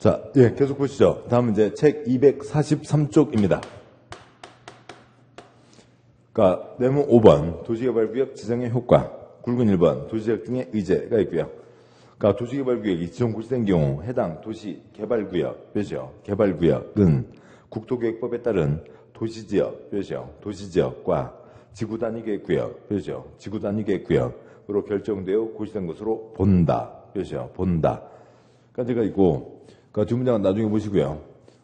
자, 예, 계속 보시죠. 다음은 이제 책 243쪽입니다. 그러니까 네모 5번 도시개발구역 지정의 효과, 굵은 1번 도시재혁 등의 의제가 있고요. 그러니까 도시개발구역이 지정고시된 경우 해당 도시개발구역 뼈죠. 개발구역은 국토계획법에 따른 도시지역 뼈죠. 도시지역과 지구단위계획구역 뼈죠. 지구단위계획구역으로 결정되어 고시된 것으로 본다 뼈죠. 본다. 까지가 있고, 그러니까 뒷문장은 나중에 보시고요.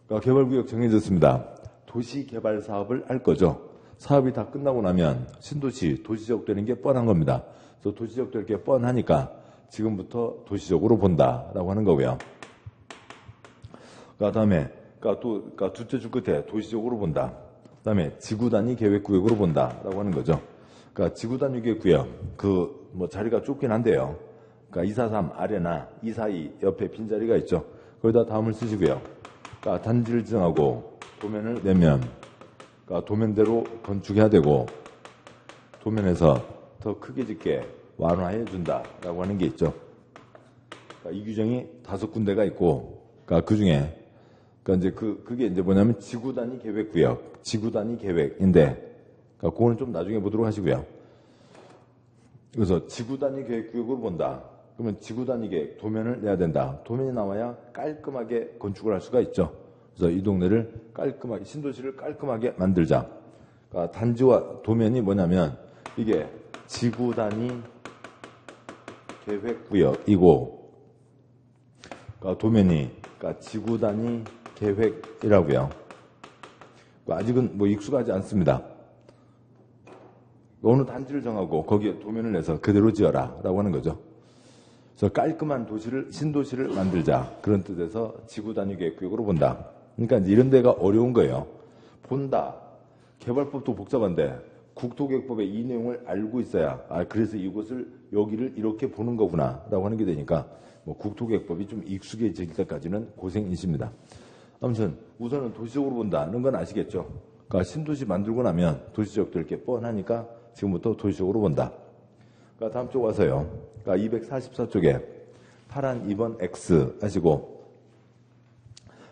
그러니까 개발구역 정해졌습니다. 도시개발 사업을 할 거죠. 사업이 다 끝나고 나면 신도시, 도시적 되는 게 뻔한 겁니다. 그래서 도시적 될 게 뻔하니까 지금부터 도시적으로 본다라고 하는 거고요. 그다음에 그러니까 둘째 줄 끝에 도시적으로 본다. 그다음에 지구단위 계획구역으로 본다라고 하는 거죠. 그러니까 지구단위 계획구역 뭐 자리가 좁긴 한데요. 그러니까 243 아래나 242 옆에 빈자리가 있죠. 거기다 다음을 쓰시고요. 그러니까 단지를 지정하고 도면을 내면 그러니까 도면대로 건축해야 되고 도면에서 더 크게 짓게 완화해 준다라고 하는 게 있죠. 그러니까 이 규정이 5군데가 있고, 그러니까 그 중에 그러니까 이제 그게 이제 뭐냐면 지구단위 계획구역, 지구단위 계획인데, 그러니까 그거는 좀 나중에 보도록 하시고요. 그래서 지구단위 계획구역으로 본다. 그러면 지구단위 계획 도면을 내야 된다. 도면이 나와야 깔끔하게 건축을 할 수가 있죠. 그래서 이 동네를 깔끔하게, 신도시를 깔끔하게 만들자. 그러니까 단지와 도면이 뭐냐면 이게 지구단위 계획구역이고, 그러니까 도면이 그러니까 지구단위 계획이라고요. 그러니까 아직은 뭐 익숙하지 않습니다. 어느 단지를 정하고 거기에 도면을 내서 그대로 지어라라고 하는 거죠. 그래서 깔끔한 도시를, 신도시를 만들자. 그런 뜻에서 지구단위 계획구역으로 본다. 그러니까 이제 이런 데가 어려운 거예요. 본다. 개발법도 복잡한데 국토계획법의 이 내용을 알고 있어야 그래서 이곳을 여기를 이렇게 보는 거구나 라고 하는 게 되니까 뭐 국토계획법이 좀 익숙해질 때까지는 고생이십니다. 아무튼 우선은 도시적으로 본다는 건 아시겠죠. 그러니까 신도시 만들고 나면 도시적 될 게 뻔하니까 지금부터 도시적으로 본다. 그러니까 다음 쪽 와서요. 그러니까 244쪽에 파란 2번 X 하시고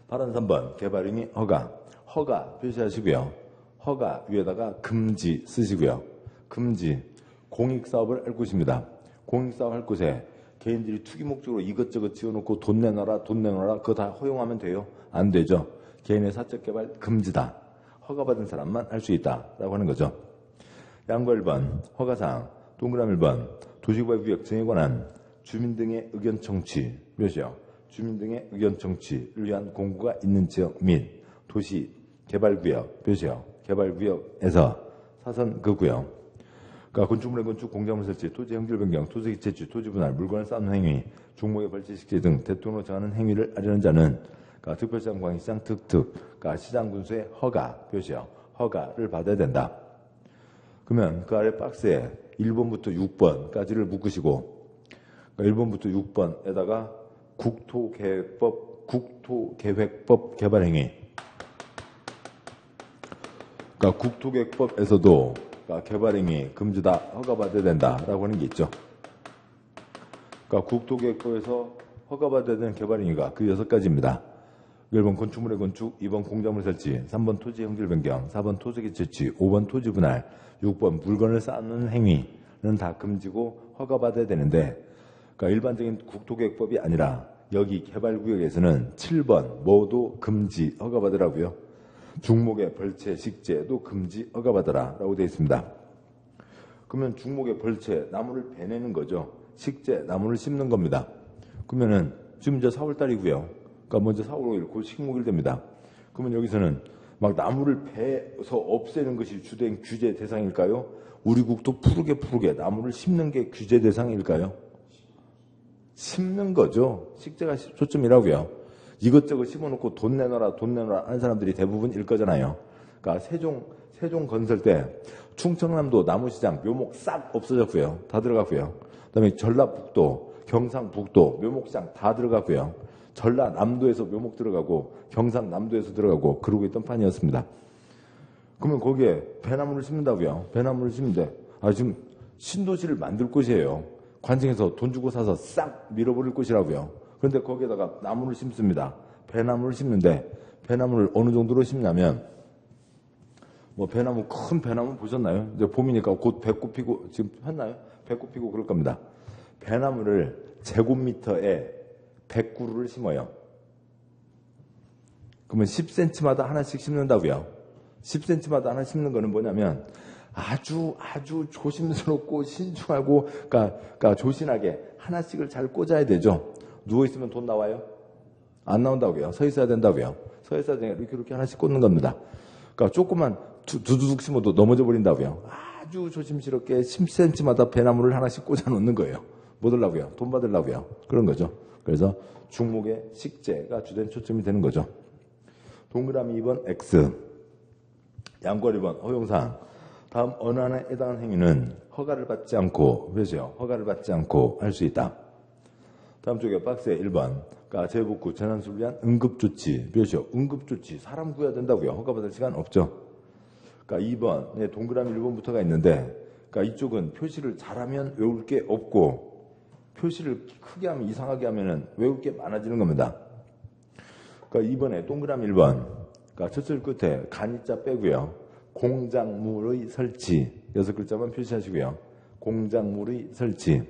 파란 3번 개발행위 허가 표시하시고요. 허가 위에다가 금지 쓰시고요. 금지 공익사업을 할 곳입니다. 공익사업 할 곳에 개인들이 투기 목적으로 이것저것 지어놓고 돈 내놔라 그거 다 허용하면 돼요? 안 되죠. 개인의 사적개발 금지다. 허가받은 사람만 할 수 있다라고 하는 거죠. 양과 1번 허가사항 동그라미 1번 도시개발구역 정에 관한 주민 등의 의견 청취 몇이요? 주민 등의 의견 청취를 위한 공고가 있는 지역 및 도시개발구역 몇이요? 개발구역에서 사선 그 구역 그러니까 건축물의 건축, 공작물 설치, 토지 형질 변경, 토지 채취, 토지 분할, 물건을 쌓는 행위, 종목의 벌채 식재 등 대통령으로 정하는 행위를 하려는 자는 그러니까 특별시장, 광역시장, 그러니까 시장 군수의 허가 표시요. 허가를 받아야 된다. 그러면 그 아래 박스에 1번부터 6번까지를 묶으시고 그러니까 1번부터 6번에다가 국토계획법 개발행위 그러니까 국토계획법에서도 그러니까 개발행위 금지다, 허가받아야 된다라고 하는 게 있죠. 그러니까 국토계획법에서 허가받아야 되는 개발행위가 그 6가지입니다. 1번 건축물의 건축, 2번 공작물 설치, 3번 토지 형질 변경, 4번 토지 채취, 5번 토지 분할, 6번 물건을 쌓는 행위는 다 금지고 허가받아야 되는데 그러니까 일반적인 국토계획법이 아니라 여기 개발구역에서는 7번 모두 금지 허가받으라고요. 중목의 벌채, 식재도 금지 허가받아라 라고 되어 있습니다. 그러면 중목의 벌채, 나무를 베내는 거죠. 식재, 나무를 심는 겁니다. 그러면은 지금 이제 4월달이고요. 그러니까 먼저 4월 5일, 곧 식목일 됩니다. 그러면 여기서는 막 나무를 베서 없애는 것이 주된 규제 대상일까요? 우리 국도 푸르게 나무를 심는 게 규제 대상일까요? 심는 거죠. 식재가 초점이라고요. 이것저것 심어놓고 돈 내놔라 하는 사람들이 대부분일 거잖아요. 그러니까 세종 건설 때 충청남도 나무시장 묘목 싹 없어졌고요. 다 들어갔고요. 그다음에 전라북도, 경상북도 묘목시장 다 들어갔고요. 전라남도에서 묘목 들어가고 경상남도에서 들어가고 그러고 있던 판이었습니다. 그러면 거기에 배나무를 심는다고요. 배나무를 심는데 지금 신도시를 만들 곳이에요. 관청에서 돈 주고 사서 싹 밀어버릴 곳이라고요. 그런데 거기에다가 나무를 심습니다. 배나무를 심는데 배나무를 어느 정도로 심냐면 뭐 배나무 큰 배나무 보셨나요? 이제 봄이니까 곧 배꽃 피고 지금 했나요? 배꽃 피고 그럴 겁니다. 배나무를 제곱미터에 100그루를 심어요. 그러면 10cm마다 하나씩 심는다고요. 10cm마다 하나 심는 거는 뭐냐면 아주 조심스럽고 신중하고 그러니까 조신하게 하나씩을 잘 꽂아야 되죠. 누워 있으면 돈 나와요? 안 나온다고요. 서 있어야 된다고요. 서 있어야 되니까 이렇게 하나씩 꽂는 겁니다. 그러니까 조금만 두두둑 심어도 넘어져 버린다고요. 아주 조심스럽게 10cm마다 배나무를 하나씩 꽂아 놓는 거예요. 뭐 들라고요? 돈 받으려고요. 그런 거죠. 그래서 중목의 식재가 주된 초점이 되는 거죠. 동그라미 2번 X, 양괄 2번 허용사항. 다음 어느 하나에 해당하는 행위는 허가를 받지 않고, 그렇죠? 허가를 받지 않고 할 수 있다. 다음 쪽에 박스에 1번. 그러니까 재복구, 재난수를 위한 응급조치. 그렇죠? 응급조치. 사람 구해야 된다고요. 허가받을 시간 없죠. 그러니까 2번, 동그라미 1번부터가 있는데, 그러니까 이쪽은 표시를 잘하면 외울 게 없고, 표시를 크게 하면 이상하게 하면은 외울 게 많아지는 겁니다. 그러니까 2번에 동그라미 1번. 그러니까 첫 줄 끝에 간이자 빼고요. 공작물의 설치. 6글자만 표시하시고요. 공작물의 설치.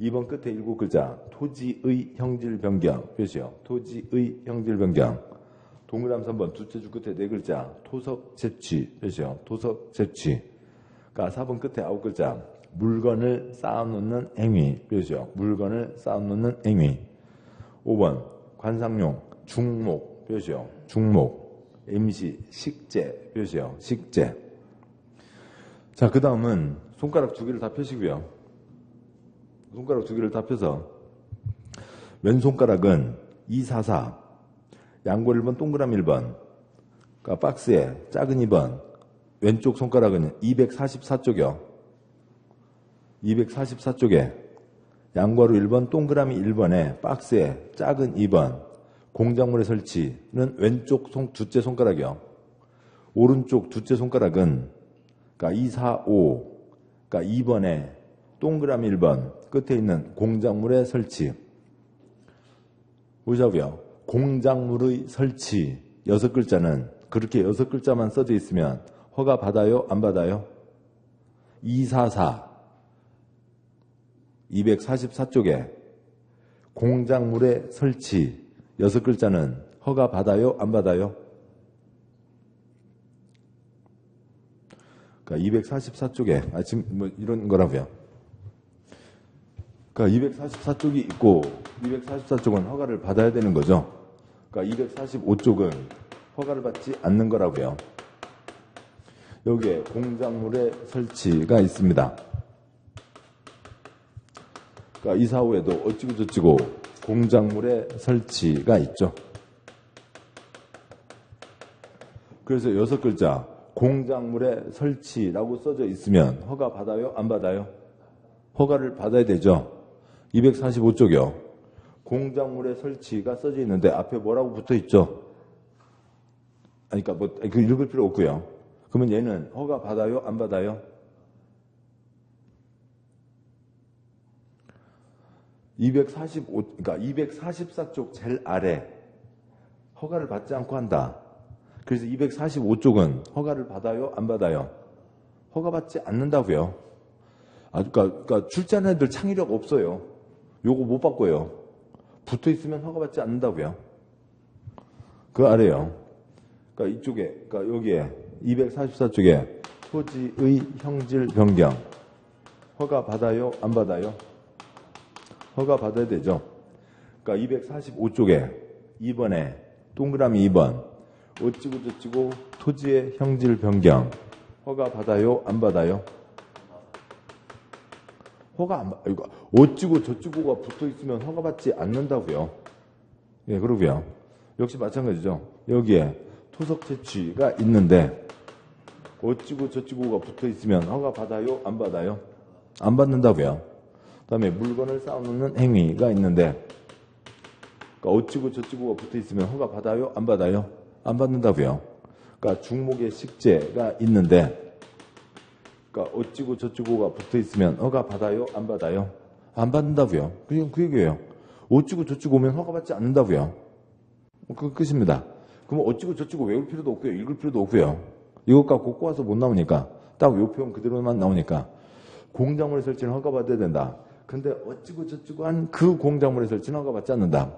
2번 끝에 7글자. 토지의 형질 변경. 표시요. 토지의 형질 변경. 동그라미 3번 두째 줄 끝에 4글자. 토석 채취. 표시요. 토석 채취. 그러니까 4번 끝에 9글자. 물건을 쌓아놓는 행위. 표시요. 물건을 쌓아놓는 행위. 5번 관상용 중목. 표시요. 중목. 임시 식재. 표시요. 식재. 자, 그 다음은 손가락 2개를 다 펴시고요. 손가락 2개를 다 펴서 왼손가락은 244, 양골 1번, 동그라미 1번. 그러니까 박스에 작은 2번. 왼쪽 손가락은 244쪽이요. 244쪽에 양괄호 1번, 동그라미 1번에 박스에 작은 2번. 공작물의 설치는 왼쪽 두째 손가락이요. 오른쪽 두째 손가락은 그러니까 245, 그러니까 2번에 동그라미 1번 끝에 있는 공작물의 설치. 보자고요. 공작물의 설치 6글자는 그렇게 6글자만 써져 있으면 허가 받아요? 안 받아요? 244, 244쪽에 공작물의 설치 6글자는 허가 받아요? 안 받아요? 그러니까 244쪽에 지금 뭐 이런 거라고요. 그러니까 244쪽이 있고 244쪽은 허가를 받아야 되는 거죠. 그러니까 245쪽은 허가를 받지 않는 거라고요. 여기에 공작물의 설치가 있습니다. 그러니까 245에도 어찌고 저찌고 공작물의 설치가 있죠. 그래서 6글자 공작물의 설치라고 써져 있으면 허가 받아요? 안 받아요? 허가를 받아야 되죠. 245쪽이요. 공작물의 설치가 써져 있는데 앞에 뭐라고 붙어 있죠? 그러니까 뭐 그 읽을 필요 없고요. 그러면 얘는 허가 받아요? 안 받아요? 245, 그러니까 244쪽 제일 아래 허가를 받지 않고 한다. 그래서 245쪽은 허가를 받아요? 안 받아요? 허가 받지 않는다고요. 그러니까 출제하는 애들 창의력 없어요. 요거 못 바꿔요. 붙어 있으면 허가 받지 않는다고요. 그 아래요. 그러니까 이쪽에, 그러니까 여기에 244쪽에 토지의 형질 변경 허가 받아요? 안 받아요? 허가 받아야 되죠. 그러니까 245쪽에 2번에 동그라미 2번 어찌고 저찌고 토지의 형질 변경 허가 받아요? 안 받아요? 허가 안 받아요. 어찌고 저찌고가 붙어 있으면 허가 받지 않는다고요. 예, 그러고요. 역시 마찬가지죠. 여기에 토석 채취가 있는데 어찌고 저찌고가 붙어 있으면 허가 받아요? 안 받아요? 안 받는다고요. 그다음에 물건을 쌓아놓는 행위가 있는데 그러니까 어찌고 저찌고가 붙어 있으면 허가 받아요? 안 받아요? 안 받는다고요. 그러니까 중목의 식재가 있는데 그러니까 어찌고 저찌고가 붙어 있으면 허가 받아요? 안 받아요? 안 받는다고요. 그냥 그 얘기예요. 어찌고 저찌고 오면 허가 받지 않는다고요. 그 끝입니다. 그럼 어찌고 저찌고 외울 필요도 없고요. 읽을 필요도 없고요. 이것 갖고 꼬아서 못 나오니까 딱 요 표현 그대로만 나오니까 공작물의 설치는 허가받아야 된다. 근데 어찌고 저찌고 한 그 공작물의 설치는 허가받지 않는다.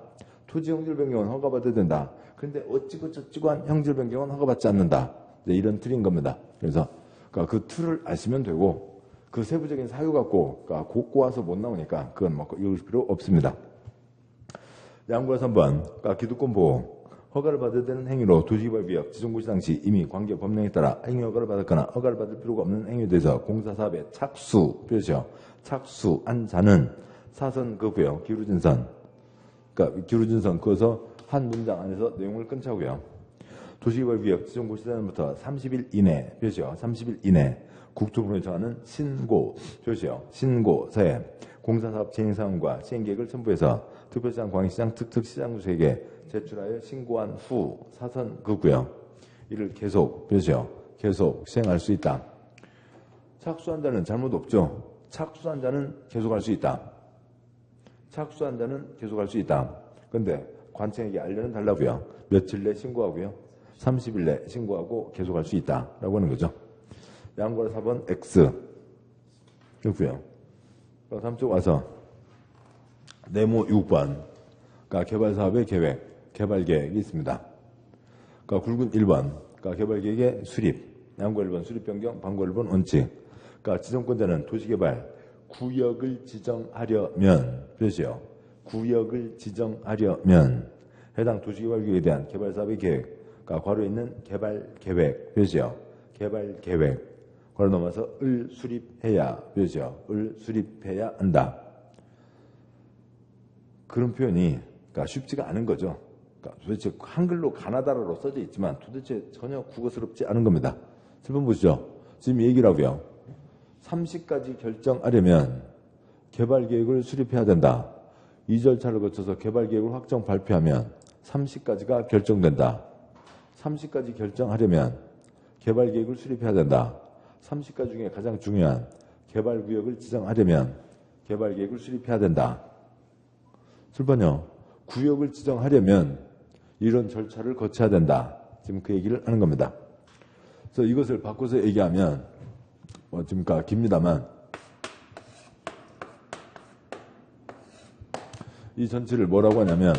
토지 형질 변경은 허가받아야 된다. 근데 어찌고 저찌고 한 형질 변경은 허가받지 않는다. 이런 틀인 겁니다. 그래서 그 틀을 아시면 되고 그 세부적인 사유 갖고 꼬아서 못 나오니까 그건 뭐 읽을 필요 없습니다. 양구가 3번 기득권 보호 허가를 받아야 되는 행위로 도시개발 위협 지정고시 당시 이미 관계 법령에 따라 행위 허가를 받았거나 허가를 받을 필요가 없는 행위에 대해서 공사사업에 착수 표시요. 착수한 자는 사선 그고요. 기울어진선 기울어진선 그어서 한 문장 안에서 내용을 끊자고요. 도시개발 위협 지정고시 기간부터 30일 이내 표시요. 30일 이내 국토부에 정하는 신고 표시요. 신고서에 공사사업 진행사항과 시행계획을 첨부해서 특별시장, 광역시장, 특특시장국에게 제출하여 신고한 후 사선 그고요. 이를 계속 표시요. 계속 시행할 수 있다. 착수한 자는 잘못 없죠. 착수한 자는 계속할 수 있다. 착수한 자는 계속할 수 있다. 그런데 관청에게 알려는 달라고요. 며칠 내 신고하고요. 30일 내 신고하고 계속할 수 있다라고 하는 거죠. 양보라 4번 X 그렇고요. 다음 쪽 와서 네모 6번 개발사업의 계획, 개발계획이 있습니다. 굵은 1번 개발계획의 수립, 양보 1번 수립변경, 방고 1번 원칙. 지정권자는 도시개발 구역을 지정하려면 표시요. 구역을 지정하려면 해당 도시개발구역에 대한 개발사업의 계획, 괄호에 있는 개발계획 표시요. 개발계획 괄호 넘어서 을 수립해야 표시요. 을 수립해야 한다. 그런 표현이 쉽지가 않은 거죠. 도대체 한글로 가나다라로 써져 있지만 도대체 전혀 국어스럽지 않은 겁니다. 7번 보시죠. 지금 얘기라고요. 30까지 결정하려면 개발계획을 수립해야 된다. 이 절차를 거쳐서 개발계획을 확정 발표하면 30까지가 결정된다. 30까지 결정하려면 개발계획을 수립해야 된다. 30가지 중에 가장 중요한 개발구역을 지정하려면 개발계획을 수립해야 된다. 7번요. 구역을 지정하려면 이런 절차를 거쳐야 된다. 지금 그 얘기를 하는 겁니다. 그래서 이것을 바꿔서 얘기하면 지금 깁니다만 이 전체를 뭐라고 하냐면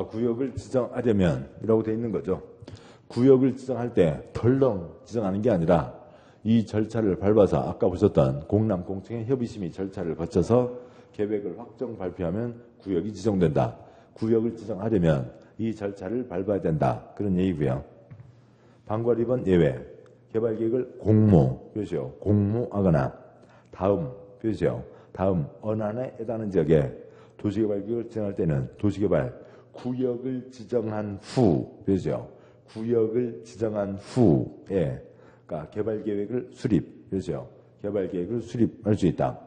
구역을 지정하려면 이라고 되어 있는 거죠. 구역을 지정할 때 덜렁 지정하는 게 아니라 이 절차를 밟아서 아까 보셨던 공남 공청회 협의심의 절차를 거쳐서 계획을 확정 발표하면 구역이 지정된다. 구역을 지정하려면 이 절차를 밟아야 된다. 그런 얘기고요. 방과 2번 예외. 개발계획을 공모 표시요. 공모하거나 다음 표시요. 다음 언안에 해당하는 지역에 도시개발계획을 지정할 때는 도시개발 구역을 지정한 후 표시요. 구역을 지정한 후에 개발계획을 수립 표시요. 개발계획을 수립할 수 있다.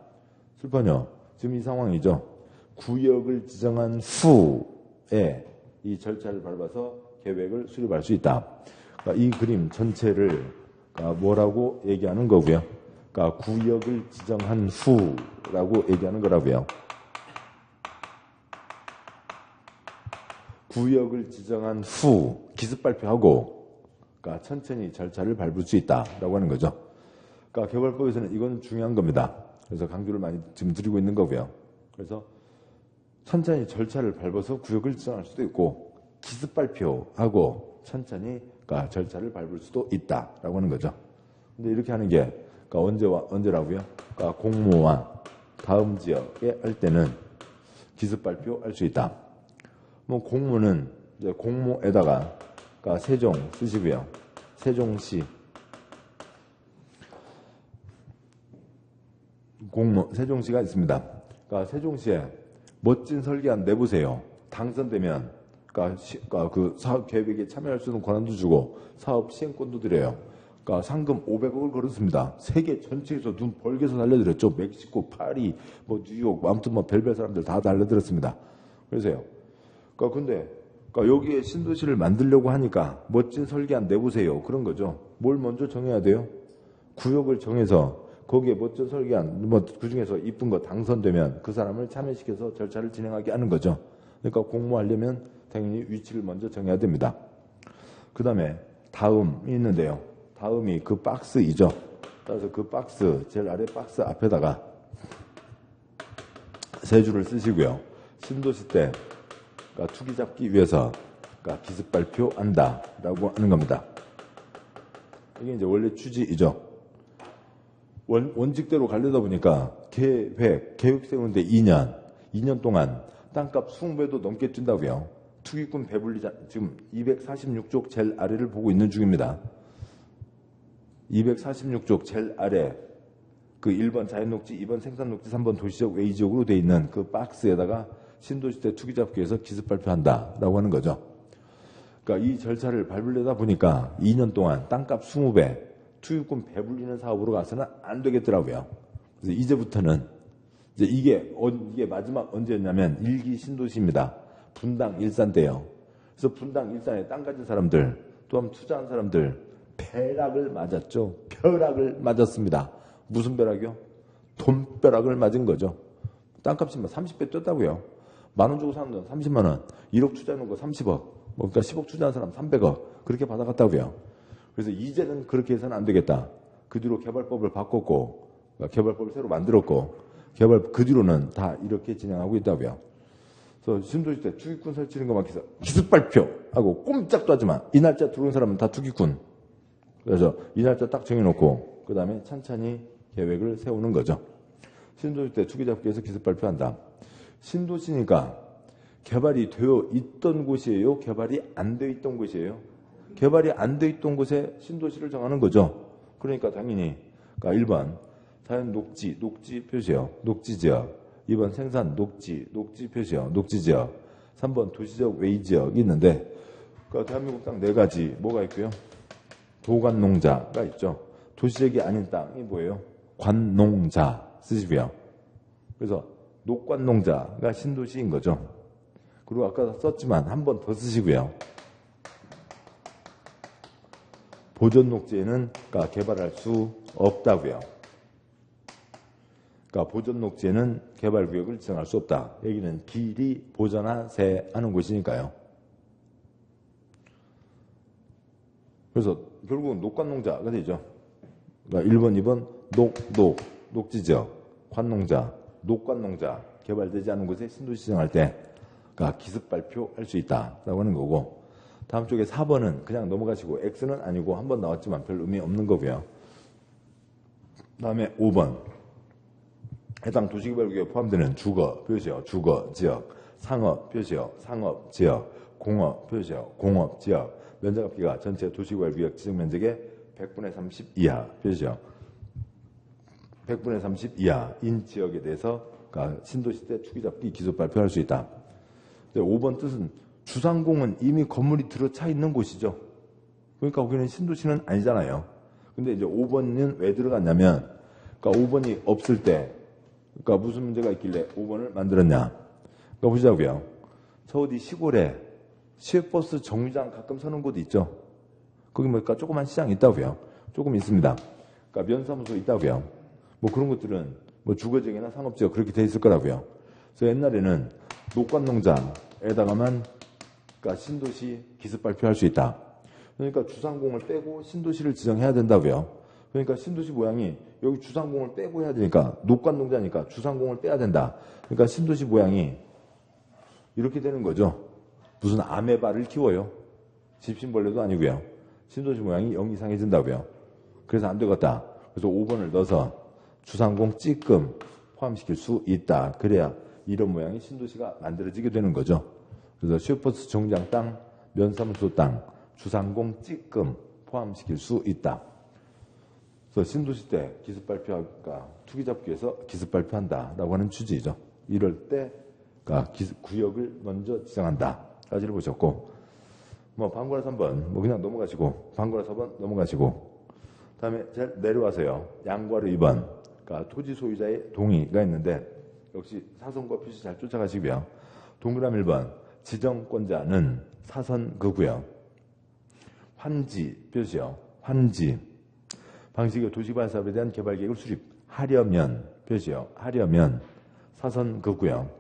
7번요. 지금 이 상황이죠. 구역을 지정한 후에 이 절차를 밟아서 계획을 수립할 수 있다. 이 그림 전체를 뭐라고 얘기하는 거고요. 구역을 지정한 후라고 얘기하는 거라고요. 구역을 지정한 후 기습 발표하고 천천히 절차를 밟을 수 있다라고 하는 거죠. 개발법에서는 이건 중요한 겁니다. 그래서 강조를 많이 지금 드리고 있는 거고요. 그래서 천천히 절차를 밟아서 구역을 지정할 수도 있고 기습 발표하고 천천히 절차를 밟을 수도 있다라고 하는 거죠. 근데 이렇게 하는 게 언제라고요? 공모와 다음 지역에 할 때는 기습 발표할 수 있다. 공모는 이제 공모에다가 세종 쓰시고요. 세종시 세종시가 있습니다. 세종시에 멋진 설계안 내보세요. 당선되면 그 사업 계획에 참여할 수 있는 권한도 주고 사업 시행권도 드려요. 상금 500억을 걸었습니다. 세계 전체에서 눈 벌게서 날려드렸죠. 멕시코, 파리, 뉴욕, 아무튼 별별 사람들 다 날려드렸습니다. 그래서요. 근데 여기에 신도시를 만들려고 하니까 멋진 설계안 내보세요. 그런 거죠. 뭘 먼저 정해야 돼요? 구역을 정해서 거기에 멋져 설계한 그 중에서 이쁜 거 당선되면 그 사람을 참여시켜서 절차를 진행하게 하는 거죠. 그러니까 공모하려면 당연히 위치를 먼저 정해야 됩니다. 그 다음에 다음이 있는데요. 다음이 그 박스이죠. 따라서 그 박스, 제일 아래 박스 앞에다가 세 줄을 쓰시고요. 신도시 때 그러니까 투기 잡기 위해서 그러니까 기습 발표한다라고 하는 겁니다. 이게 이제 원래 취지이죠. 원칙대로 가려다 보니까 계획 세우는데 2년 동안 땅값 20배도 넘게 뛴다고요. 투기꾼 배불리자 지금 246쪽 제일 아래를 보고 있는 중입니다. 246쪽 제일 아래 그 1번 자연녹지, 2번 생산녹지, 3번 도시적 외지역으로 돼 있는 그 박스에다가 신도시 때 투기 잡기 위해서 기습 발표한다라고 하는 거죠. 그러니까 이 절차를 밟으려다 보니까 2년 동안 땅값 20배, 투기꾼 배불리는 사업으로 가서는 안 되겠더라고요. 그래서 이제부터는 이제 이게 마지막 언제였냐면 1기 신도시입니다. 분당 일산 때요. 그래서 분당 일산에 땅 가진 사람들, 또한 투자한 사람들 벼락을 맞았죠. 벼락을 맞았습니다. 무슨 벼락이요? 돈벼락을 맞은 거죠. 땅값이 30배 뛰었다고요. 10,000원 주고 사는 돈 30만 원, 1억 투자하는 거 30억, 그러니까 10억 투자한 사람 300억 그렇게 받아갔다고요. 그래서 이제는 그렇게 해서는 안 되겠다. 그 뒤로 개발법을 바꿨고, 개발법을 새로 만들었고, 그 뒤로는 다 이렇게 진행하고 있다고요. 그래서 신도시 때 투기꾼 설치는 것만 해서 기습 발표하고 꼼짝도 하지 마. 이 날짜 들어온 사람은 다 투기꾼. 그래서 이 날짜 딱 정해놓고 그 다음에 천천히 계획을 세우는 거죠. 신도시 때 투기 잡기 위해서 기습 발표한다. 신도시니까 개발이 되어 있던 곳이에요? 개발이 안 되어 있던 곳이에요? 개발이 안 되어 있던 곳에 신도시를 정하는 거죠. 그러니까 당연히 그러니까 1번 자연 녹지 표시요. 녹지지역. 2번 생산 녹지 표시요. 녹지지역. 3번 도시적 외지역이 있는데 그러니까 대한민국 땅 4가지 뭐가 있고요. 도관농자가 있죠. 도시적이 아닌 땅이 뭐예요? 관농자 쓰시고요. 그래서 녹관농자가 신도시인 거죠. 그리고 아까 썼지만 한 번 더 쓰시고요. 보전녹지에는 그러니까 개발할 수 없다고요. 그러니까 보전녹지에는 개발구역을 지정할 수 없다. 여기는 길이 보전하세 하는 곳이니까요. 그래서 결국은 녹관농자가 되죠. 그러니까 1번, 2번 녹지지역, 관농자, 녹관농자 개발되지 않은 곳에 신도시 지정할 때 그러니까 기습 발표할 수 있다라고 하는 거고 다음 쪽에 4번은 그냥 넘어가시고 X는 아니고 한 번 나왔지만 별 의미 없는 거고요. 다음에 5번 해당 도시개발구역에 포함되는 주거 표시요. 주거지역, 상업 표시요. 상업지역, 공업 표시요. 공업지역 면적합계가 전체 도시개발구역 지정면적의 100분의 30 이하 표시요. 100분의 30 이하인 지역에 대해서 그러니까 신도시 때 투기잡기 기습 발표할 수 있다. 5번 뜻은 주상공은 이미 건물이 들어차 있는 곳이죠. 그러니까 거기는 신도시는 아니잖아요. 근데 이제 5번은 왜 들어갔냐면 그러니까 5번이 없을 때 그러니까 무슨 문제가 있길래 5번을 만들었냐. 그러니까 보시자고요. 저 어디 시골에 시외버스 정류장 가끔 서는 곳이 있죠. 거기 뭐니까 조그만 시장이 있다고요. 조금 있습니다. 그러니까 면사무소 있다고요. 뭐 그런 것들은 뭐 주거지역이나 상업지역 그렇게 돼 있을 거라고요. 그래서 옛날에는 녹관농장에다가만 그러니까 신도시 기습 발표할 수 있다. 그러니까 주상공을 빼고 신도시를 지정해야 된다고요. 그러니까 신도시 모양이 여기 주상공을 빼고 해야 되니까 녹관농자니까 주상공을 빼야 된다. 그러니까 신도시 모양이 이렇게 되는 거죠. 무슨 아메바를 키워요. 집신벌레도 아니고요. 신도시 모양이 0 이상해진다고요. 그래서 안 되겠다. 그래서 5번을 넣어서 주상공 찌끔 포함시킬 수 있다. 그래야 이런 모양의 신도시가 만들어지게 되는 거죠. 그래서 슈퍼스 정장 땅, 면사무소 땅, 주상공 찌끔 포함시킬 수 있다. 그래서 신도시 때 기습 발표할까 투기 잡기 위해서 기습 발표한다라고 하는 취지이죠. 이럴 때 그러니까 구역을 먼저 지정한다. 까지를 보셨고 뭐 방구라 3번 뭐 그냥 넘어가시고 방구라 4번 넘어가시고 다음에 내려와서요. 양과로 2번 그러니까 토지 소유자의 동의가 있는데 역시 사선과 표시 잘 쫓아가시고요. 동그라미 1번 지정권자는 사선 그고요. 환지 표시요. 환지 방식의 도시개발 사업에 대한 개발 계획을 수립 하려면 표시요. 하려면 사선 긋고요.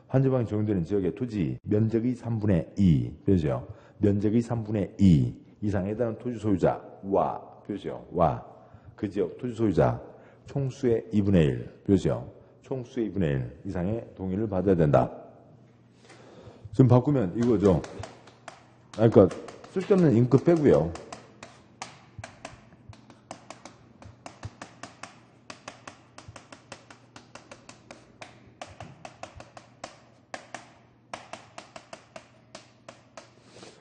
환지방이 적용되는 지역의 토지 면적의 3분의 2 표시요. 면적의 3분의 2 이상에 해당하는 토지 소유자와 표시요. 와 그 지역 토지 소유자 총수의 2분의 1 표시요. 총수의 2분의 1 이상의 동의를 받아야 된다. 지금 바꾸면 이거죠. 그러니까 쓸데없는 잉크 빼고요.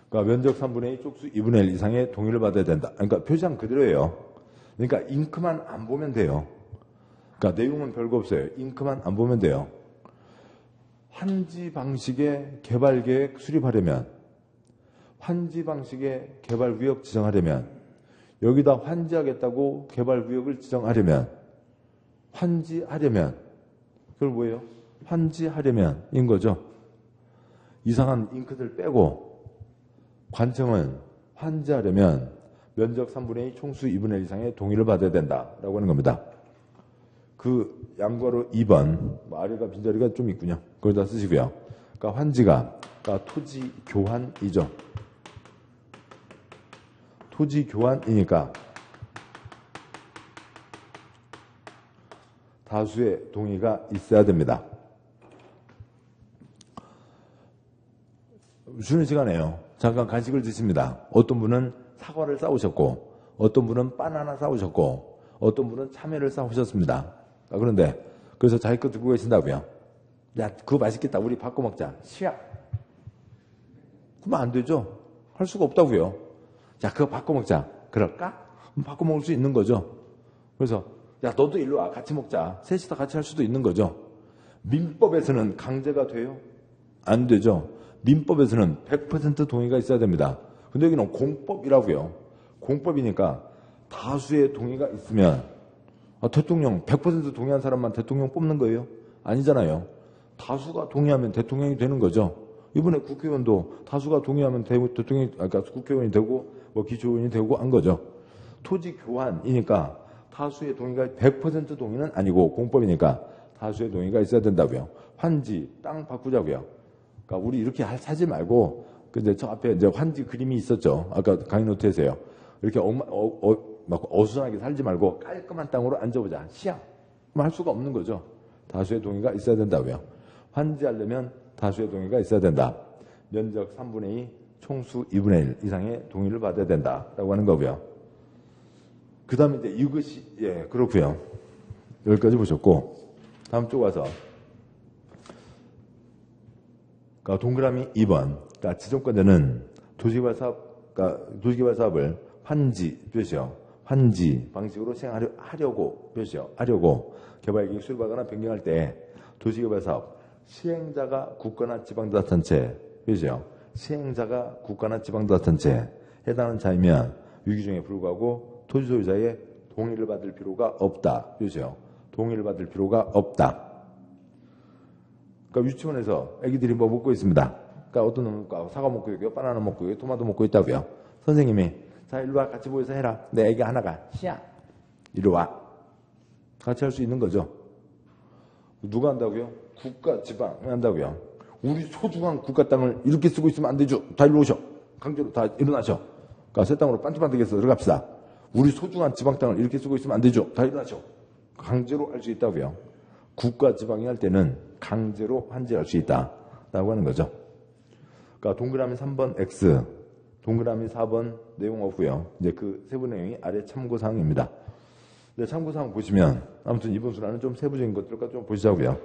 그러니까 면적 3분의 2, 쪽수 2분의 1 이상의 동의를 받아야 된다. 그러니까 표시한 그대로예요. 그러니까 잉크만 안 보면 돼요. 그러니까 내용은 별거 없어요. 잉크만 안 보면 돼요. 환지 방식의 개발 계획 수립하려면, 환지 방식의 개발 구역 지정하려면, 여기다 환지하겠다고 개발 구역을 지정하려면, 환지하려면, 그걸 뭐예요? 환지하려면인 거죠. 이상한 잉크들 빼고 관청은 환지하려면 면적 3분의 2, 총수 2분의 1 이상의 동의를 받아야 된다라고 하는 겁니다. 그 양괄호 2번 아래가 빈자리가 좀 있군요. 그걸 다 쓰시고요. 그러니까 환지가 그러니까 토지 교환이죠. 토지 교환이니까 다수의 동의가 있어야 됩니다. 쉬는 시간에요. 잠깐 간식을 드십니다. 어떤 분은 사과를 싸우셨고 어떤 분은 바나나 싸우셨고 어떤 분은 참외를 싸우셨습니다. 그런데 그래서 자기 거 들고 계신다고요. 야, 그거 맛있겠다. 우리 바꿔 먹자. 시야. 그러면 안 되죠. 할 수가 없다고요. 자, 그거 바꿔 먹자. 그럴까? 바꿔 먹을 수 있는 거죠. 그래서 야, 너도 일로 와. 같이 먹자. 셋이 다 같이 할 수도 있는 거죠. 민법에서는 강제가 돼요? 안 되죠. 민법에서는 100% 동의가 있어야 됩니다. 근데 여기는 공법이라고요. 공법이니까 다수의 동의가 있으면 대통령 100% 동의한 사람만 대통령 뽑는 거예요? 아니잖아요. 다수가 동의하면 대통령이 되는 거죠. 이번에 국회의원도 다수가 동의하면 대통령이, 그러니까 국회의원이 되고 뭐 기초의원이 되고 한 거죠. 토지 교환이니까 다수의 동의가 100% 동의는 아니고 공법이니까 다수의 동의가 있어야 된다고요. 환지 땅 바꾸자고요. 그러니까 우리 이렇게 사지 말고 근데 저 앞에 이제 환지 그림이 있었죠. 아까 강의 노트에서요. 이렇게 막 어수선하게 살지 말고 깔끔한 땅으로 앉아보자. 시야. 할 수가 없는 거죠. 다수의 동의가 있어야 된다고요. 환지하려면 다수의 동의가 있어야 된다. 면적 3분의 2, 총수 2분의 1 이상의 동의를 받아야 된다라고 하는 거고요. 그 다음에 이제 이것이 그렇고요. 여기까지 보셨고 다음 쪽 와서 그러니까 동그라미 2번 그러니까 지정권자는 도시개발 사업을 환지 표시요. 환지 방식으로 시행하려고 표시요. 하려고 개발계획 수립하거나 변경할 때 도시개발 사업 시행자가 국가나 지방자치단체 표시요. 시행자가 국가나 지방자치단체 해당하는 자이면 유기종에 불구하고 토지 소유자의 동의를 받을 필요가 없다 표시요. 동의를 받을 필요가 없다. 그러니까 유치원에서 애기들이 뭐 먹고 있습니다. 그러니까 어떤 놈은 사과 먹고 있고요, 바나나 먹고 있고요, 토마토 먹고 있다고요. 선생님이 자 일로 와 같이 모여서 해라. 내 애기 하나가 시야 이리 와. 같이 할 수 있는 거죠. 누가 한다고요? 국가, 지방 한다고요. 우리 소중한 국가 땅을 이렇게 쓰고 있으면 안 되죠. 다 일로 오셔. 강제로 다 일어나셔. 그러니까 새 땅으로 반짝반짝해서 들어갑시다. 우리 소중한 지방 땅을 이렇게 쓰고 있으면 안 되죠. 다 일어나셔. 강제로 할 수 있다고요. 국가, 지방이 할 때는 강제로 환지할 수 있다라고 하는 거죠. 그러니까 동그라미 3번 X, 동그라미 4번 내용 없고요. 이제 그 세부 내용이 아래 참고사항입니다. 참고사항 보시면 아무튼 이번 순환은 좀 세부적인 것들과 좀 보시자고요.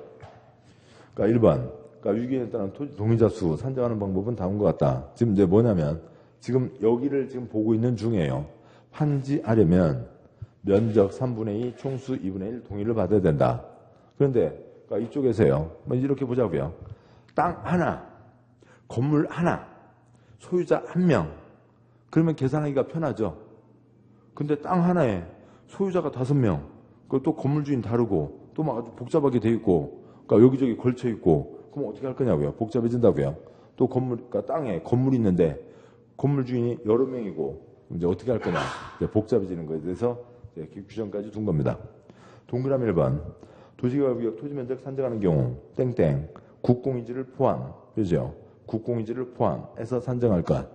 그러니까 1번, 그러니까 위기에 따른 토지 동의자 수 산정하는 방법은 다음과 같다. 지금 이제 뭐냐면 지금 여기를 지금 보고 있는 중이에요. 환지하려면 면적 3분의 2, 총수 2분의 1 동의를 받아야 된다. 그런데 그러니까 이쪽에서요. 이렇게 보자고요. 땅 하나, 건물 하나, 소유자 한 명. 그러면 계산하기가 편하죠. 근데 땅 하나에 소유자가 5명, 또 건물 주인 다르고 또 막 아주 복잡하게 돼 있고, 그러니까 여기저기 걸쳐 있고, 그럼 어떻게 할 거냐고요? 복잡해진다고요. 또 건물, 그러니까 땅에 건물이 있는데 건물 주인이 여러 명이고 이제 어떻게 할 거냐? 이제 복잡해지는 거에 대해서 이제 규정까지 둔 겁니다. 동그라미 1번. 도시개발구역 토지면적 산정하는 경우 땡땡 국공유지를 포함, 그죠? 국공유지를 포함해서 산정할 것.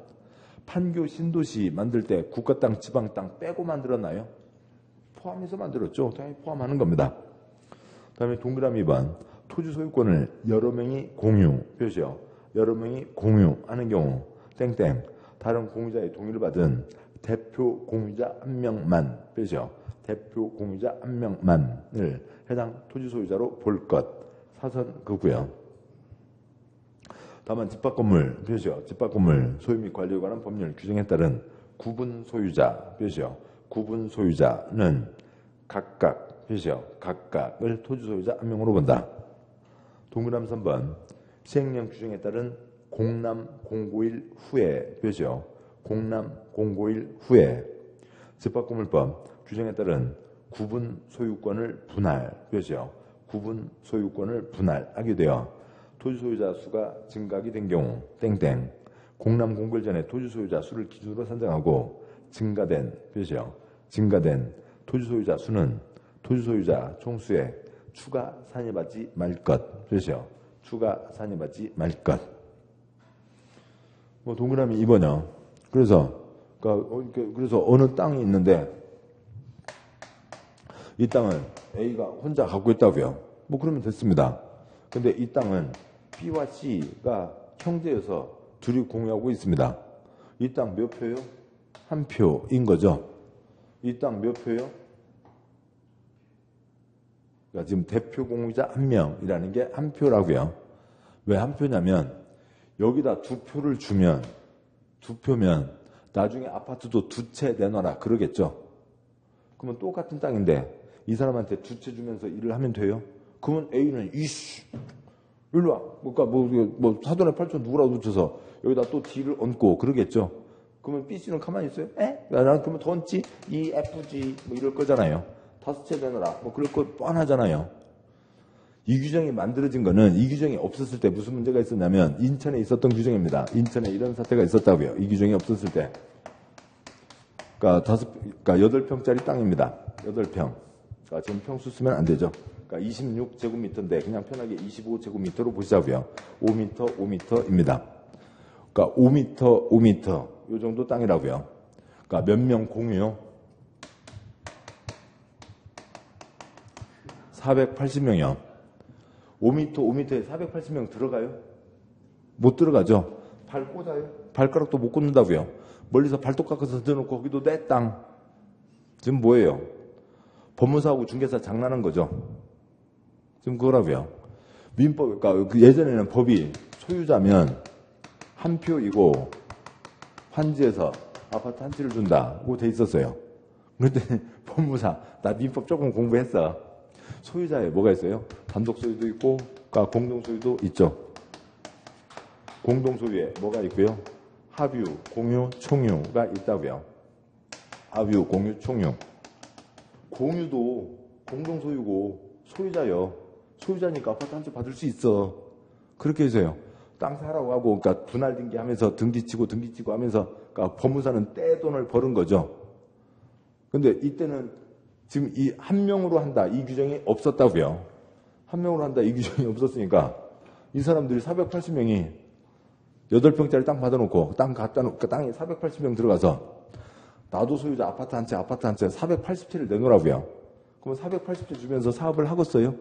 판교 신도시 만들 때 국가 땅, 지방 땅 빼고 만들었나요? 포함해서 만들었죠. 당연히 포함하는 겁니다. 그 다음에 동그라미 2번. 토지 소유권을 여러 명이 공유, 표시요. 여러 명이 공유하는 경우 땡땡 다른 공유자의 동의를 받은 대표 공유자 1명만, 표시요. 대표 공유자 1명만을 해당 토지 소유자로 볼 것. 사선 그고요. 다만 집합건물, 표시요. 집합건물 소유 및 관리에 관한 법률 규정에 따른 구분 소유자, 표시요. 구분 소유자는 각각, 표시요. 각각을 토지 소유자 1명으로 본다. 동그라미 3번. 시행령 규정에 따른 공람 공고일 후에, 표시요. 공람 공고일 후에 집합건물법 규정에 따른 구분 소유권을 분할, 표시요. 구분 소유권을 분할하게 되어 토지 소유자 수가 증가하게 된 경우 땡땡 공람 공고일 전에 토지 소유자 수를 기준으로 산정하고 증가된, 표시요. 증가된 토지 소유자 수는 토지 소유자 총수에 추가 산입하지 말 것, 표시요. 추가 산입하지 말 것. 뭐 동그라미 2번이요. 그래서 어느 땅이 있는데 이 땅을 A가 혼자 갖고 있다고요. 뭐 그러면 됐습니다. 근데 이 땅은 B와 C가 형제여서 둘이 공유하고 있습니다. 이 땅 몇 표요? 한 표인 거죠. 이 땅 몇 표요? 그러니까 지금 대표 공유자 1명이라는 게 한 표라고요. 왜 한 표냐면 여기다 2표를 주면 2표면 나중에 아파트도 2채 내놔라 그러겠죠. 그러면 똑같은 땅인데 이 사람한테 2채 주면서 일을 하면 돼요? 그러면 A는 이씨 일로 와. 그러니까 뭐 사돈의 8촌 누구라도 붙여서 여기다 또 D를 얹고 그러겠죠. 그러면 B, C는 가만히 있어요? 나는 그러면 더 얹지? E, F, G 뭐 이럴 거잖아요. 5채 내놔라. 뭐 그럴 거 뻔하잖아요. 이 규정이 만들어진 거는 이 규정이 없었을 때 무슨 문제가 있었냐면 인천에 있었던 규정입니다. 인천에 이런 사태가 있었다고요. 이 규정이 없었을 때. 그러니까 8평짜리 땅입니다. 8평. 그러니까 지금 평수 쓰면 안 되죠. 그러니까 26제곱미터인데 그냥 편하게 25제곱미터로 보시자고요. 5m, 5m입니다. 그러니까 5m, 5m 이 정도 땅이라고요. 그러니까 몇 명 공유요? 480명이요. 5m, 5m에 480명 들어가요? 못 들어가죠. 발 꽂아요? 발가락도 못 꽂는다고요. 멀리서 발톱 깎아서 던져놓고 거기도 내 땅. 지금 뭐예요? 법무사하고 중개사 장난한 거죠. 지금 그거라고요. 민법, 그러니까 예전에는 법이 소유자면 한 표이고 환지에서 아파트 한 채를 준다고 돼 있었어요. 그런데 법무사, 나 민법 조금 공부했어. 소유자에 뭐가 있어요? 단독 소유도 있고, 그러니까 공동 소유도 있죠. 공동 소유에 뭐가 있고요? 합유, 공유, 총유가 있다고요. 합유, 공유, 총유. 공유도 공동 소유고 소유자요. 소유자니까 아파트 한 채 받을 수 있어. 그렇게 해서요. 땅 사라고 하고, 그러니까 분할 등기하면서 등기치고 하면서, 그러니까 법무사는 떼돈을 버는 거죠. 근데 이때는 지금 이 한 명으로 한다 이 규정이 없었다고요. 한 명으로 한다 이 규정이 없었으니까 이 사람들이 480명이 8평짜리 땅 받아놓고 땅 갖다 놓고 땅에 480명 들어가서 나도 소유자 아파트 한 채 480채를 내놓으라고요. 그럼 480채 주면서 사업을 하겠어요?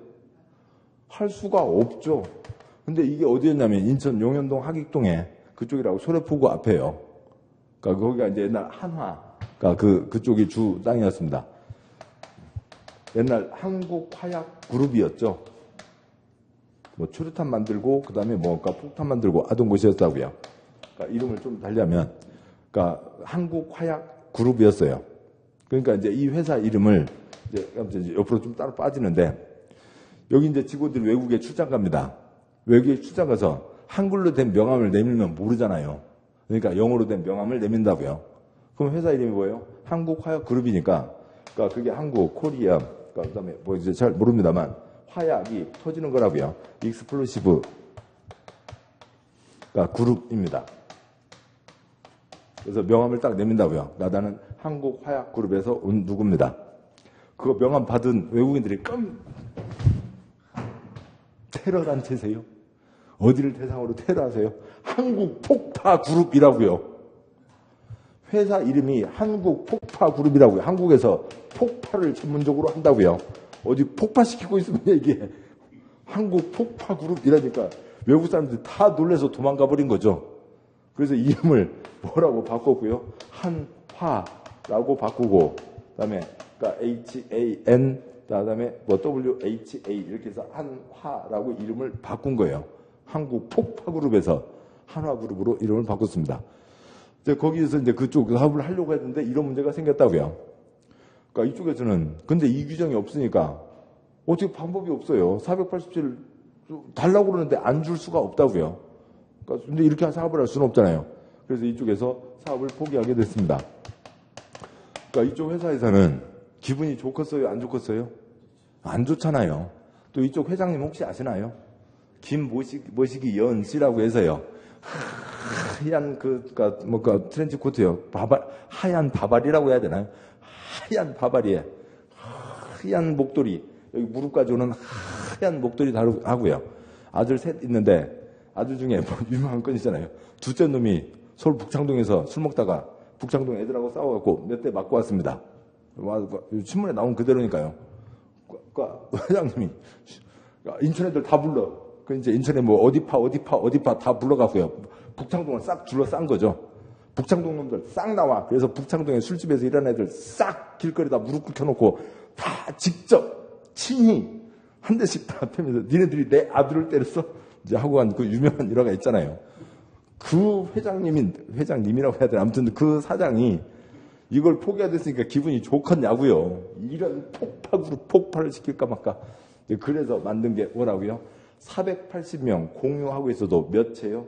할 수가 없죠. 근데 이게 어디였냐면 인천 용현동 하객동에 그쪽이라고 소래포구 앞에요. 그러니까 거기가 이제 옛날 한화, 그러니까 그쪽이 주 땅이었습니다. 옛날 한국화약그룹이었죠. 뭐 추루탄 만들고 그다음에 그러니까 폭탄 만들고 하던 곳이었다고요. 그러니까 이름을 좀 달리하면 그러니까 한국화약그룹이었어요. 그러니까 이제 이 회사 이름을 이제 옆으로 좀 따로 빠지는데 여기 이제 직원들이 외국에 출장 갑니다. 외국에 출장 가서 한글로 된 명함을 내밀면 모르잖아요. 그러니까 영어로 된 명함을 내민다고요. 그럼 회사 이름이 뭐예요? 한국화약그룹이니까 그러니까 그게 한국, 코리아, 그다음에 뭐 이제 잘 모릅니다만 화약이 터지는 거라고요. 익스플로시브, 그러니까 그룹입니다. 그래서 명함을 딱 내민다고요. 나는 한국화약그룹에서 온 누구입니다. 그거 명함 받은 외국인들이 테러 단체세요? 어디를 대상으로 테러하세요? 한국폭파그룹이라고요. 회사 이름이 한국폭파그룹이라고요. 한국에서 폭파를 전문적으로 한다고요. 어디 폭파시키고 있으면 이게 한국폭파그룹이라니까 외국 사람들이 다 놀라서 도망가 버린 거죠. 그래서 이름을 뭐라고 바꿨고요? 한화라고 바꾸고, 그다음에 그러니까 HAN, 그다음에 뭐 WHA 이렇게 해서 한화라고 이름을 바꾼 거예요. 한국폭파그룹에서 한화그룹으로 이름을 바꿨습니다. 이제 거기에서 이제 그쪽 사업을 하려고 했는데 이런 문제가 생겼다고요. 그러니까 이쪽에서는 근데 이 규정이 없으니까 어떻게 방법이 없어요. 487 달라고 그러는데 안 줄 수가 없다고요. 그러니까 근데 이렇게 사업을 할 수는 없잖아요. 그래서 이쪽에서 사업을 포기하게 됐습니다. 그러니까 이쪽 회사에서는 기분이 좋겠어요? 안 좋겠어요? 안 좋잖아요. 또 이쪽 회장님 혹시 아시나요? 김모시기 연 씨라고 해서요. 하얀 트렌치 코트요. 하얀 바바리라고 해야 되나요? 하얀 바바리에 하얀 목도리, 여기 무릎까지 오는 하얀 목도리 하고요. 아들 셋 있는데 아들 중에 뭐 유명한 건이잖아요. 둘째 놈이 서울 북창동에서 술 먹다가 북창동 애들하고 싸워갖고 몇 대 맞고 왔습니다. 신문에 나온 그대로니까요. 회장님이 인천 애들 다 불러. 그 이제 인천에 뭐 어디파 다 불러갖고요. 북창동을 싹 둘러싼 거죠. 북창동 놈들 싹 나와. 그래서 북창동에 술집에서 일하는 애들 싹 길거리다 무릎 꿇혀놓고 다 직접 친히 한 대씩 다 패면서 니네들이 내 아들을 때렸어? 이제 하고 간 그 유명한 일화가 있잖아요. 그 회장님이라고 해야 되나? 아무튼 그 사장이 이걸 포기하됐으니까 기분이 좋겠냐고요. 이런 폭발을 시킬까 말까. 그래서 만든 게 뭐라고요? 480명 공유하고 있어도 몇 채요?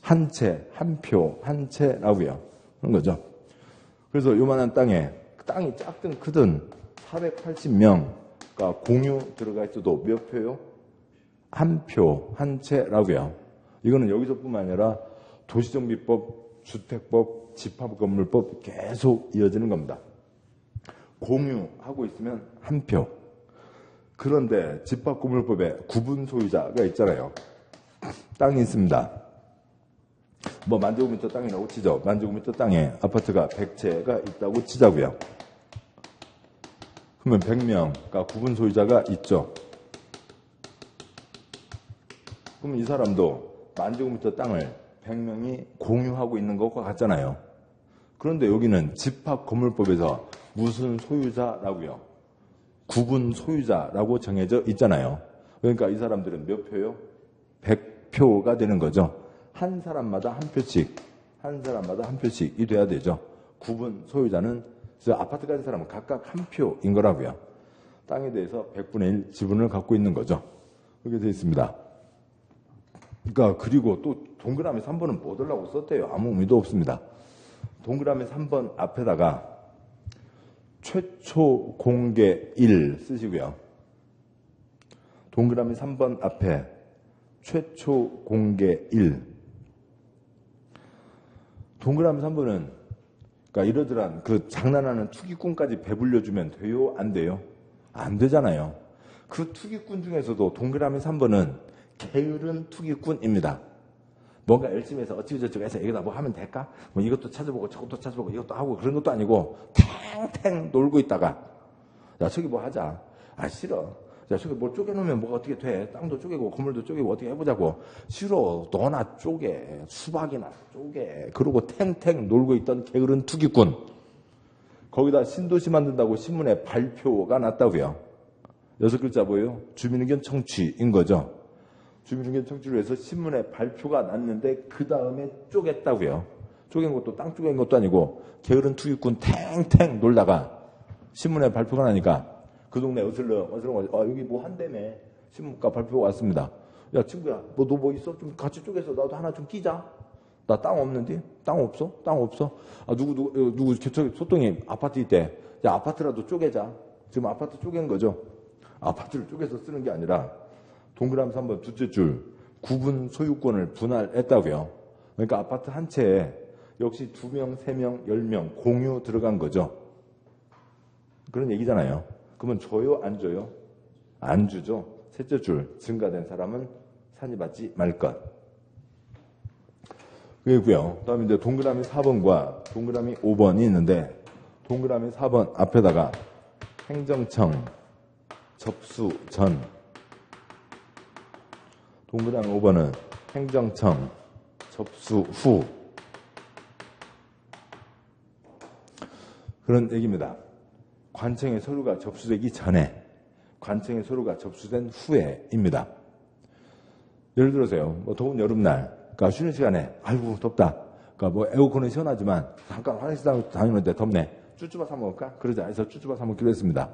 한 채, 한 표, 한 채라고요. 그런 거죠. 그래서 요만한 땅이 작든 크든 480명가 공유 들어가 있어도 몇 표요? 한 표, 한 채라고요. 이거는 여기서뿐만 아니라 도시정비법, 주택법, 집합건물법 계속 이어지는 겁니다. 공유하고 있으면 한 표. 그런데 집합건물법에 구분 소유자가 있잖아요. 땅이 있습니다. 뭐 만제곱미터 땅이라고 치죠. 만제곱미터 땅에 아파트가 100채가 있다고 치자고요. 그러면 100명가 구분 소유자가 있죠. 그럼 이 사람도 만제곱미터 땅을 100명이 공유하고 있는 것과 같잖아요. 그런데 여기는 집합건물법에서 무슨 소유자라고요? 구분 소유자라고 정해져 있잖아요. 그러니까 이 사람들은 몇 표요? 100표가 되는 거죠. 한 사람마다 한 표씩이 돼야 되죠. 구분 소유자는 그래서 아파트 가진 사람은 각각 한 표인 거라고요. 땅에 대해서 100분의 1 지분을 갖고 있는 거죠. 그렇게 되어 있습니다. 그러니까 그리고 또 동그라미 3번은 뭐 들라고 썼대요? 아무 의미도 없습니다. 동그라미 3번 앞에다가 최초 공개 1 쓰시고요. 동그라미 3번 앞에 최초 공개 1. 동그라미 3번은 그러니까 이러저러한 그 장난하는 투기꾼까지 배불려주면 돼요? 안 돼요? 안 되잖아요. 그 투기꾼 중에서도 동그라미 3번은 게으른 투기꾼입니다. 뭔가 열심히 해서 어찌저찌 해서 여기다 뭐 하면 될까? 뭐 이것도 찾아보고 저것도 찾아보고 이것도 하고 그런 것도 아니고 탱탱 놀고 있다가 야 저기 뭐 하자. 아 싫어. 야 저기 뭐 쪼개놓으면 뭐가 어떻게 돼. 땅도 쪼개고 건물도 쪼개고 어떻게 해보자고. 싫어. 너나 쪼개. 수박이나 쪼개. 그러고 탱탱 놀고 있던 게으른 투기꾼. 거기다 신도시 만든다고 신문에 발표가 났다고요. 6글자 뭐예요? 주민의견 청취인 거죠. 주민의견 청취를 해서 신문에 발표가 났는데 그 다음에 쪼갰다고요. 쪼갠 것도 땅 쪼갠 것도 아니고 게으른 투기꾼 탱탱 놀다가 신문에 발표가 나니까 그 동네 어슬렁 여기 뭐 한다며 신문가 발표가 왔습니다. 야 친구야 너 뭐 있어? 좀 같이 쪼개서 나도 하나 좀 끼자. 나 땅 없는데? 땅 없어? 땅 없어? 아 누구 소통이 아파트 있대. 야 아파트라도 쪼개자. 지금 아파트 쪼갠 거죠. 아파트를 쪼개서 쓰는 게 아니라 동그라미 3번 둘째 줄 구분 소유권을 분할했다고요. 그러니까 아파트 한 채에 역시 2명, 3명, 10명 공유 들어간 거죠. 그런 얘기잖아요. 그러면 줘요? 안 줘요? 안 주죠. 셋째 줄 증가된 사람은 산입하지 말 것. 그리고요. 다음에 이제 동그라미 4번과 동그라미 5번이 있는데 동그라미 4번 앞에다가 행정청 접수 전, 동그라미 5번은 행정청 접수 후, 그런 얘기입니다. 관청의 서류가 접수되기 전에, 관청의 서류가 접수된 후에입니다. 예를 들어서요, 뭐 더운 여름날, 그러니까 쉬는 시간에, 아이고 덥다. 그러니까 뭐 에어컨은 시원하지만 잠깐 화장실 다니는데 덥네. 쭈쭈바 사 먹을까? 그러자 해서 쭈쭈바 사 먹기로 했습니다.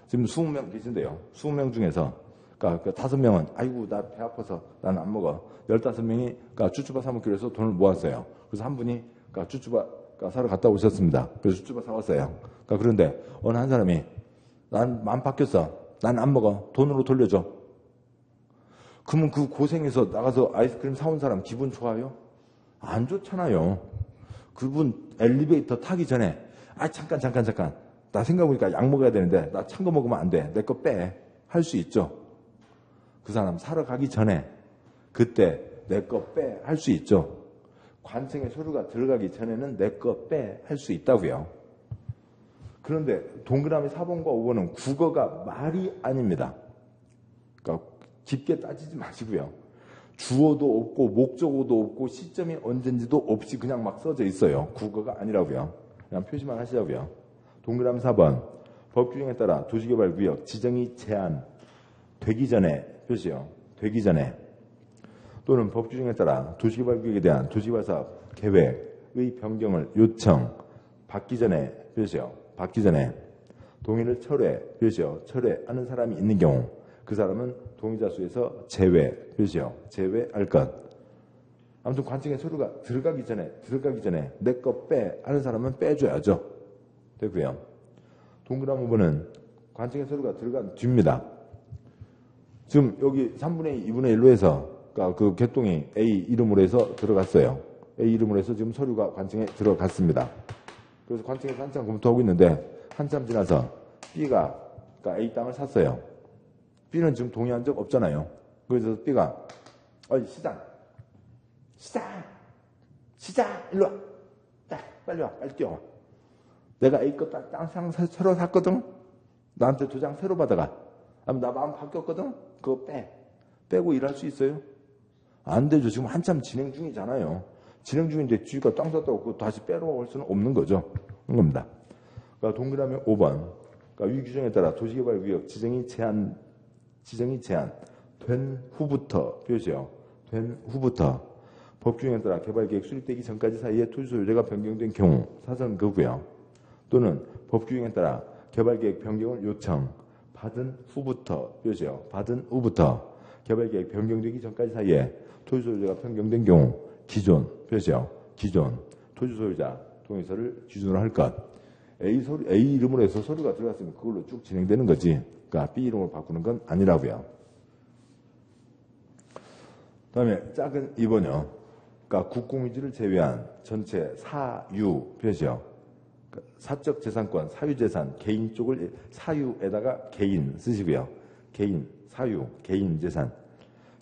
지금 20명 계신데요. 20명 중에서, 그러니까 5명은, 아이고 나 배 아파서 난 안 먹어. 15명이 그러니까 쭈쭈바 사 먹기로 해서 돈을 모았어요. 그래서 한 분이 그러니까 쭈쭈바 사러 갔다 오셨습니다. 그래서 쭈쭈바 사왔어요. 그러니까 그런데 어느 한 사람이 난 마음 바뀌었어. 난 안 먹어. 돈으로 돌려줘. 그러면 그 고생해서 나가서 아이스크림 사온 사람 기분 좋아요? 안 좋잖아요. 그분 엘리베이터 타기 전에 잠깐 나 생각해보니까 약 먹어야 되는데 나 찬 거 먹으면 안 돼. 내 거 빼. 할 수 있죠. 그 사람 사러 가기 전에 그때 내 거 빼. 할 수 있죠. 관청의 서류가 들어가기 전에는 내 거 빼. 할 수 있다고요. 그런데 동그라미 4번과 5번은 국어가 말이 아닙니다. 그러니까 깊게 따지지 마시고요. 주어도 없고 목적어도 없고 시점이 언젠지도 없이 그냥 막 써져 있어요. 국어가 아니라고요. 그냥 표시만 하시라고요. 동그라미 4번 법규정에 따라 도시개발구역 지정이 제한되기 전에 표시요. 되기 전에 또는 법규정에 따라 도시개발구역에 대한 도시개발사업 계획의 변경을 요청 받기 전에 표시요. 받기 전에 동의를 철회 표시요. 철회하는 사람이 있는 경우 그 사람은 동의자 수에서 제외 표시요. 제외할 것. 아무튼 관청의 서류가 들어가기 전에 내 거 빼 하는 사람은 빼줘야죠. 되고요. 동그라미 5번은 관청의 서류가 들어간 뒤입니다. 지금 여기 3분의 2, 2분의 1로 해서 그러니까 그 개똥이 A 이름으로 해서 들어갔어요. A 이름으로 해서 지금 서류가 관청에 들어갔습니다. 그래서 관청에서 한참 검토하고 있는데 한참 지나서 B가 그러니까 A 땅을 샀어요. B는 지금 동의한 적 없잖아요. 그래서 B가 시장 일로 와. 빨리 와. 빨리 뛰어와. 내가 A 거 땅 새로 샀거든. 나한테 2장 새로 받아가. 나 마음 바뀌었거든. 그거 빼고 일할 수 있어요? 안 되죠. 지금 한참 진행 중이잖아요. 진행 중인데 쥐가 땅 샀다고 그거 다시 빼러 올 수는 없는 거죠. 그런 겁니다. 그러니까 동그라미 5번. 그러니까 위 규정에 따라 도시개발구역 지정이 제한된 후부터 표시요. 된 후부터 법규정에 따라 개발계획 수립되기 전까지 사이에 토지 소유자가 변경된 경우 사선 거고요. 또는 법규정에 따라 개발계획 변경을 요청 받은 후부터 표시요. 받은 후부터 개발계획 변경되기 전까지 사이에 토지 소유자가 변경된 경우 기존 표시요. 기존 토지 소유자 동의서를 기준으로 할 것. A 이름으로 해서 서류가 들어갔으면 그걸로 쭉 진행되는 거지. 그러니까 B 이름으로 바꾸는 건 아니라고요. 다음에 작은 2번이요. 그러니까 국공유지를 제외한 전체 사유 표시요. 사적 재산권, 사유재산, 개인 쪽을 사유에다가 개인 쓰시고요. 개인, 사유, 개인 재산,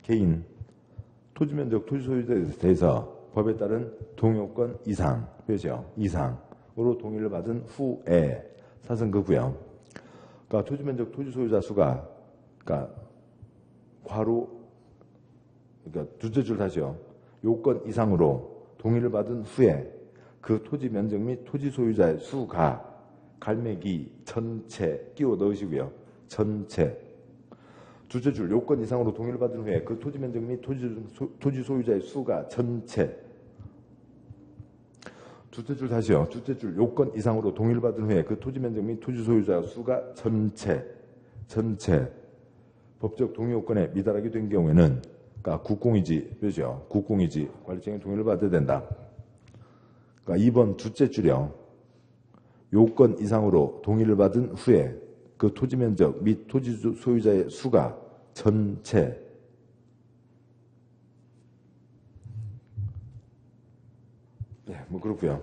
개인, 토지면적, 토지소유자에 대해서 법에 따른 동요권 이상 표시요. 이상으로 동의를 받은 후에 사선거고요. 그러니까 토지면적, 토지소유자 수가 그러니까 괄호 그러니까 두째 줄 다시요. 요건 이상으로 동의를 받은 후에 그 토지 면적 및 토지 소유자의 수가 갈매기 전체 끼워 넣으시고요. 전체 두째 줄 요건 이상으로 동의를 받은 후에 그 토지 면적 및 토지 소유자의 수가 전체 두째 줄 다시요. 두째 줄 요건 이상으로 동의를 받은 후에 그 토지 면적 및 토지 소유자의 수가 전체 법적 동의 요건에 미달하게 된 경우에는 그러니까 국공유지 표시요. 국공유지 관리청의 동의를 받아야 된다. 그러니까 2번 두째 줄이요. 요건 이상으로 동의를 받은 후에 그 토지 면적 및 토지 소유자의 수가 전체 뭐 그렇고요.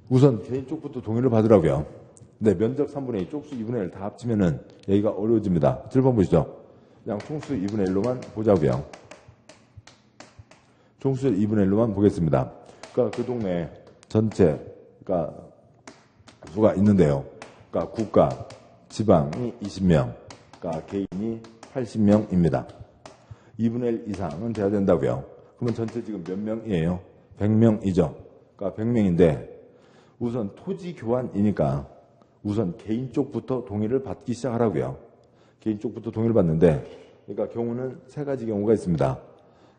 우선 개인 쪽부터 동의를 받으라고요. 네, 면적 3분의 2, 쪽수 2분의 1 다 합치면은 여기가 어려워집니다. 7번 보시죠. 그냥 총수 2분의 1로만 보자고요. 총수 2분의 1로만 보겠습니다. 그러니까 그 동네 전체, 그러니까 수가 있는데요. 그러니까 국가, 지방이 20명, 그러니까 개인이 80명입니다. 2분의 1 이상은 돼야 된다고요. 그러면 전체 지금 몇 명이에요? 100명이죠. 그러니까 100명인데 우선 토지 교환이니까 우선 개인 쪽부터 동의를 받기 시작하라고요. 개인 쪽부터 동의를 받는데, 그러니까 경우는 세 가지 경우가 있습니다.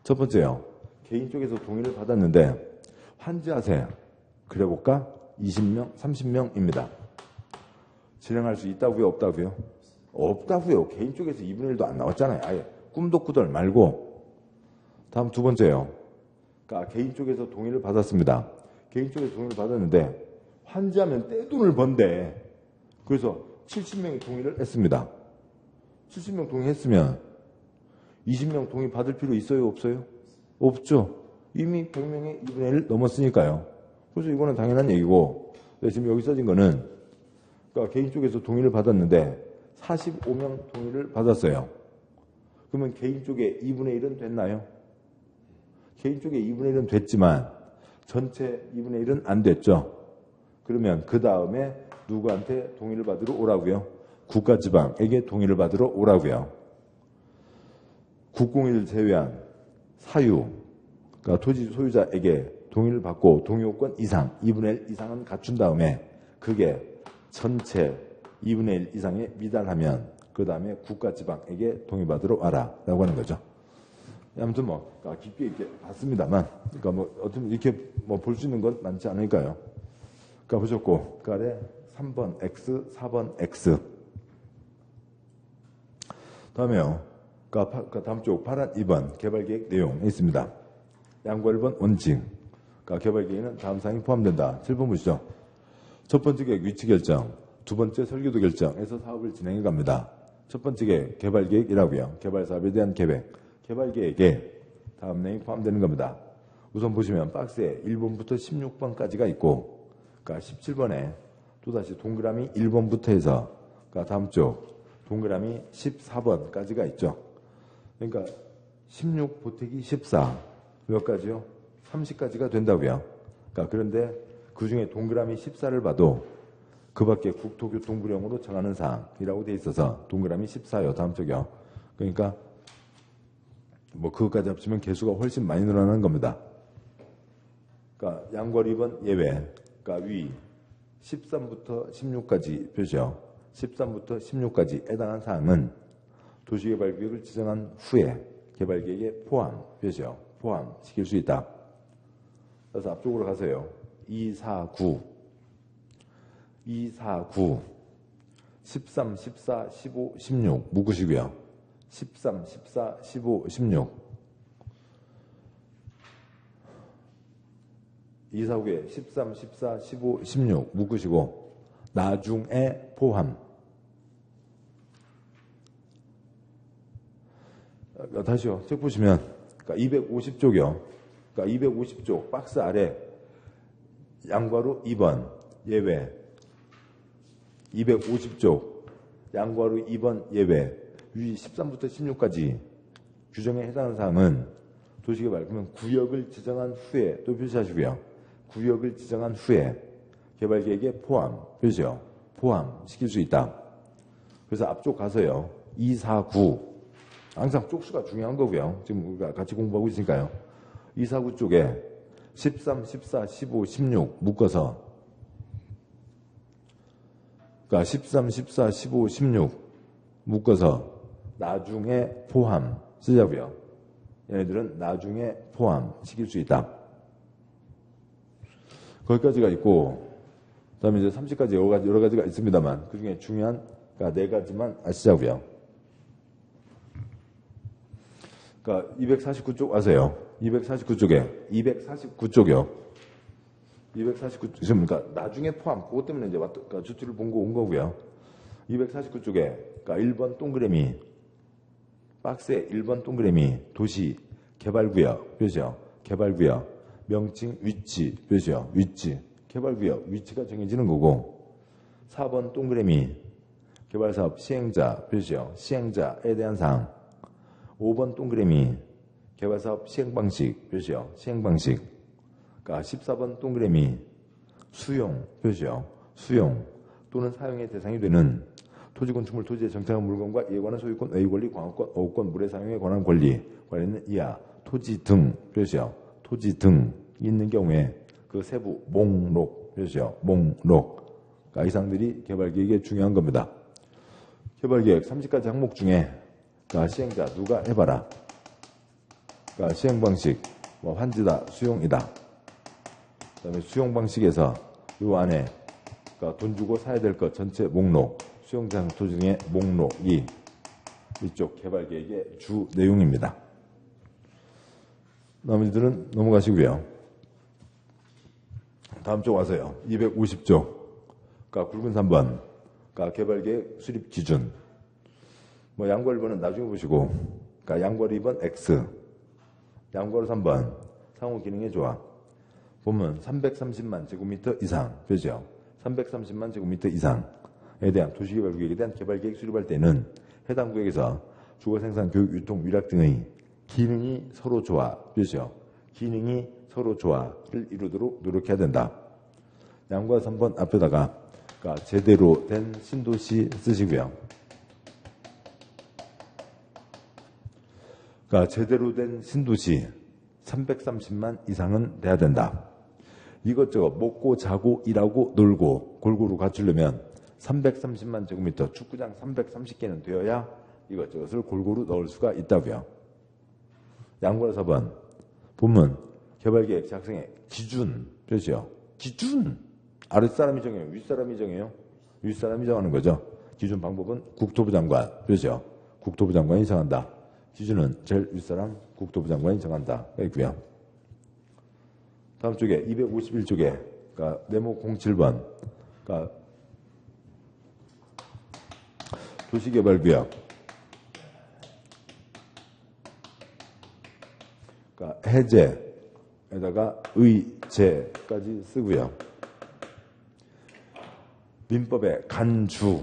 첫 번째요. 개인 쪽에서 동의를 받았는데 환지하세 그려볼까? 20명, 30명입니다. 진행할 수 있다고요? 없다고요? 없다고요. 개인 쪽에서 2분의 1도 안 나왔잖아요. 아예 꿈도 꾸덜 말고. 다음 두 번째요. 그러니까 개인 쪽에서 동의를 받았습니다. 개인 쪽에서 동의를 받았는데 환지하면 떼돈을 번대. 그래서 70명이 동의를 했습니다. 70명 동의했으면 20명 동의 받을 필요 있어요? 없어요? 없죠. 이미 100명의 2분의 1 넘었으니까요. 그래서 이거는 당연한 얘기고, 지금 여기 써진 거는 그러니까 개인 쪽에서 동의를 받았는데 45명 동의를 받았어요. 그러면 개인 쪽에 2분의 1은 됐나요? 개인 쪽에 2분의 1은 됐지만 전체 2분의 1은 안 됐죠. 그러면 그 다음에 누구한테 동의를 받으러 오라고요? 국가지방에게 동의를 받으러 오라고요. 국공일을 제외한 사유, 그러니까 토지 소유자에게 동의를 받고 동의요건 이상, 2분의 1 이상은 갖춘 다음에 그게 전체 2분의 1 이상에 미달하면 그 다음에 국가지방에게 동의받으러 와라라고 하는 거죠. 아무튼 깊게 이렇게 봤습니다만, 그러니까 어떻게 이렇게 볼 수 있는 건 많지 않으니까요. 그러니까 보셨고, 그 아래 3번 X, 4번 X. 다음에요. 그러니까 다음 쪽 파란 2번 개발계획 내용이 있습니다. 양과 1번 원칙. 그러니까 개발계획에는 다음 사항이 포함된다. 7번 보시죠. 첫 번째 계획 위치 결정, 두 번째 설계도 결정에서 사업을 진행해 갑니다. 첫 번째 계획 개발계획이라고요. 개발 사업에 대한 계획. 개발계획에 다음 내용이 포함되는 겁니다. 우선 보시면 박스에 1번부터 16번까지가 있고, 그러니까 17번에 또다시 동그라미 1번부터 해서 그러니까 다음 쪽 동그라미 14번까지가 있죠. 그러니까 16 보태기 14 몇 가지요? 30까지가 된다고요. 그러니까 그런데 그 중에 동그라미 14를 봐도 그 밖에 국토교통부령으로 정하는 사항이라고 되어 있어서 동그라미 14요. 다음 쪽이요. 그러니까 그것까지 합치면 개수가 훨씬 많이 늘어나는 겁니다. 그러니까 양괄 2번 예외. 그러니까 위 13부터 16까지 표시요. 13부터 16까지 해당한 사항은 도시개발구역을 지정한 후에 개발계획에 포함 표시요. 포함시킬 수 있다. 그래서 앞쪽으로 가세요. 2, 4, 9 13, 14, 15, 16 묶으시고요. 13, 14, 15, 16 2, 4, 9에 13, 14, 15, 16 묶으시고 나중에 포함. 다시요. 책 보시면 그러니까 250쪽이요. 그러니까 250쪽 박스 아래 양괄호 2번 예외 250쪽 양괄호 2번 예외 위 13부터 16까지 규정에 해당하는 사항은 도시개발 그러면 구역을 지정한 후에 또 표시하시고요. 구역을 지정한 후에 개발계획에 포함 표시요. 포함시킬 수 있다. 그래서 앞쪽 가서요. 2, 4, 9 항상 쪽수가 중요한 거고요. 지금 우리가 같이 공부하고 있으니까요. 2, 4, 9 쪽에 13, 14, 15, 16 묶어서 그러니까 13, 14, 15, 16 묶어서 나중에 포함 쓰자고요. 얘네들은 나중에 포함시킬 수 있다. 거기까지가 있고 그다음에 이제 30까지 여러 가지가 있습니다만 그중에 중요한 그러니까 4가지만 아시자고요. 그러니까 249쪽 아세요? 249쪽에 249쪽이요. 249쪽 그러니까 나중에 포함 그것 때문에 이제 그러니까 주투를 본 거 온 거고요. 249쪽에 그러니까 1번 동그라미 박스에 1번 동그라미 도시 개발구역 표시요. 개발구역 명칭 위치 표시요. 위치 개발구역 위치가 정해지는 거고 4번 동그라미 개발사업 시행자 표시요. 시행자에 대한 사항. 5번 동그라미 개발사업 시행방식 표시요. 시행방식. 그러니까 14번 동그라미 수용 표시요. 수용 또는 사용의 대상이 되는 토지 건축물 토지에 정착한 물건과 이에 관한 소유권, 외유권리, 광업권, 어업권, 물의 사용에 관한 권리, 관련된 이하 토지 등 표시요. 토지 등이 있는 경우에 그 세부 목록 표시요. 목록. 그러니까 이 사항들이 개발계획에 중요한 겁니다. 개발계획 30가지 항목 중에 그러니까 시행자 누가 해봐라. 그러니까 시행방식 환지다, 수용이다. 그 다음에 수용방식에서 요 안에 그러니까 돈 주고 사야 될 것 전체 목록, 수용장 토지 등의 목록이 이쪽 개발계획의 주 내용입니다. 나머지들은 넘어가시고요. 다음 쪽 와서요. 250조. 그러니까 굵은 3번. 그러니까 개발계획 수립 기준. 양괄 1번은 나중에 보시고. 그러니까 양괄 2번 X. 양괄 3번 상호 기능의 조합. 보면 330만 제곱미터 이상. 그죠? 330만 제곱미터 이상에 대한 도시개발구역에 대한 개발계획 수립할 때는 해당 구역에서 주거생산, 교육, 유통, 위락 등의 기능이 서로 조화, 그죠? 기능이 서로 조화를 이루도록 노력해야 된다. 양과 3번 앞에다가 그러니까 제대로 된 신도시 쓰시고요. 그러니까 제대로 된 신도시 330만 이상은 돼야 된다. 이것저것 먹고 자고 일하고 놀고 골고루 갖추려면 330만 제곱미터 축구장 330개는 되어야 이것저것을 골고루 넣을 수가 있다고요. 양과 4번 본문 개발계획 작성의 기준 표시요. 기준 아랫사람이 정해요. 윗사람이 정해요. 윗사람이 정하는 거죠. 기준 방법은 국토부 장관 표시요. 국토부 장관이 정한다. 기준은 제일 윗사람 국토부 장관이 정한다. 있고요. 다음 쪽에 251쪽에 그러니까 네모 07번 그러니까 도시개발구역 그러니까 해제에다가 의제까지 쓰고요. 민법의 간주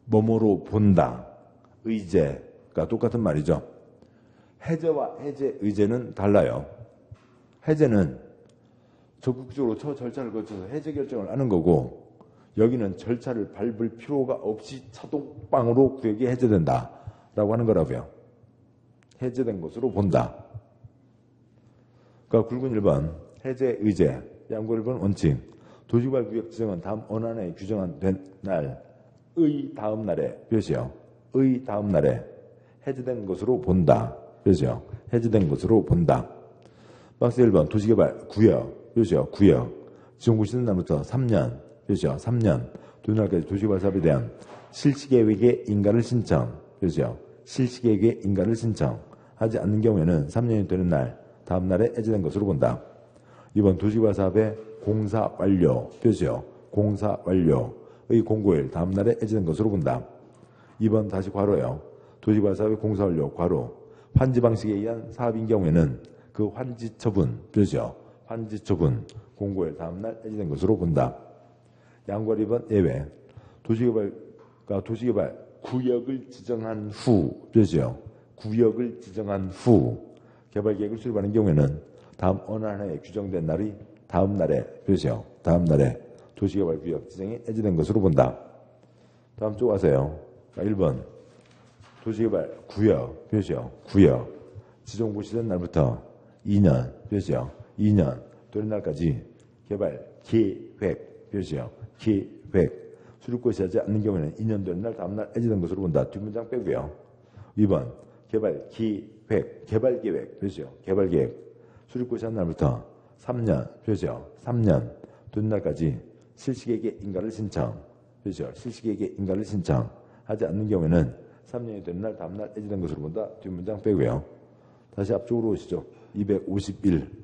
뭐뭐로 본다 의제가 똑같은 말이죠. 해제와 해제 의제는 달라요. 해제는 적극적으로 절차를 거쳐서 해제 결정을 하는 거고 여기는 절차를 밟을 필요가 없이 자동방으로 구역이 해제된다라고 하는 거라고요. 해제된 것으로 본다. 그러니까 굵은 1번 해제 의제, 양고 1번 원칙. 도시개발 구역 지정은 다음 언안에 규정한 된 날의 다음 날에 표시요. 의 다음 날에 해제된 것으로 본다. 표시요. 해제된 것으로 본다. 박스 1번 도시개발 구역 표시요. 구역 지정구 시는 날부터 3년 표시요. 3년 도날까지 도시개발 사업에 대한 실시계획의 인가를 신청 표시요. 실시계획의 인가를 신청하지 않는 경우에는 3년이 되는 날 다음 날에 해제된 것으로 본다. 2번 도시개발 사업의 공사 완료 표시요. 공사 완료의 공고일 다음 날에 해제된 것으로 본다. 2번 다시 괄호요. 도시개발 사업의 공사 완료 괄호 환지 방식에 의한 사업인 경우에는 그 환지 처분 표시요. 환지 처분 공고일 다음 날 해제된 것으로 본다. 양괄 2번 예외 도시개발 구역을 지정한 후 표시요. 구역을 지정한 후 개발계획을 수립하는 경우에는 다음 어느 하나에 규정된 날이 다음 날에 표시요. 다음 날에 도시개발구역 지정이 해제된 것으로 본다. 다음 쪽 와서요. 1번 도시개발 구역 표시요. 구역 지정구 시된 날부터 2년 표시요. 2년 되는 날까지 개발 계획 표시요. 계획 수립고시 하지 않는 경우에는 2년 되는 날 다음 날 해제된 것으로 본다. 뒷문장 빼고요. 2번 개발 계획 개발계획 표시요. 개발계획 수립고시 한 날부터 3년 표시요. 3년 되는 날까지 실시계획의 인가를 신청 표시요. 실시계획의 인가를 신청하지 않는 경우에는 3년이 되는 날 다음 날 해제된 것으로 본다. 뒷문장 빼고요. 다시 앞쪽으로 오시죠. 251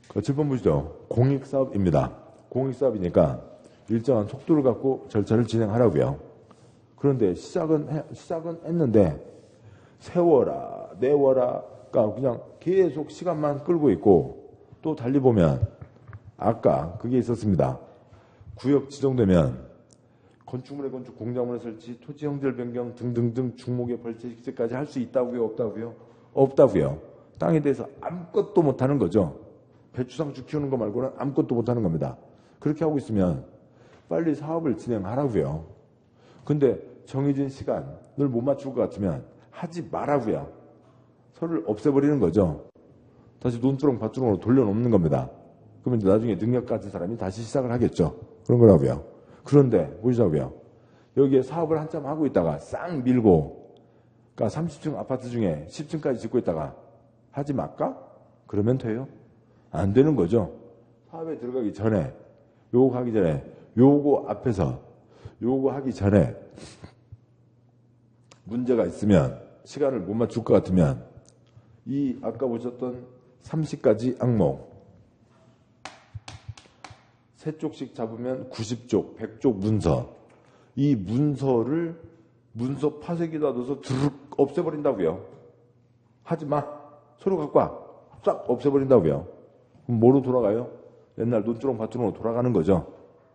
7번 보시죠. 공익사업입니다. 공익사업이니까 일정한 속도를 갖고 절차를 진행하라고요. 그런데 시작은 했는데 세워라 내워라가 그냥 계속 시간만 끌고 있고 또 달리 보면 아까 그게 있었습니다. 구역 지정되면 건축물의 건축, 공작물의 설치, 토지 형질 변경 등등등 중목의 벌채 식재까지 할 수 있다고요? 없다고요? 없다고요. 땅에 대해서 아무것도 못하는 거죠. 배추상추 키우는 거 말고는 아무것도 못하는 겁니다. 그렇게 하고 있으면 빨리 사업을 진행하라고요. 근데 정해진 시간을 못 맞출 것 같으면 하지 말라고요. 서를 없애버리는 거죠. 다시 논두렁 밭두렁으로 돌려놓는 겁니다. 그러면 이제 나중에 능력 가진 사람이 다시 시작을 하겠죠. 그런 거라고요. 그런데 보시자고요. 여기에 사업을 한참 하고 있다가 싹 밀고, 그러니까 30층 아파트 중에 10층까지 짓고 있다가 하지 말까? 그러면 돼요? 안 되는 거죠. 사업에 들어가기 전에, 요거 하기 전에, 요거 앞에서, 요거 하기 전에 문제가 있으면, 시간을 못 맞출 것 같으면 이 아까 보셨던 30가지 항목 3쪽씩 잡으면 90쪽, 100쪽 문서, 이 문서를 문서 파쇄기다 넣어서 드륵 없애버린다고요. 하지마. 서로 갖고 와. 싹 없애버린다고요. 그럼 뭐로 돌아가요? 옛날 논두렁 밭두렁으로 돌아가는 거죠.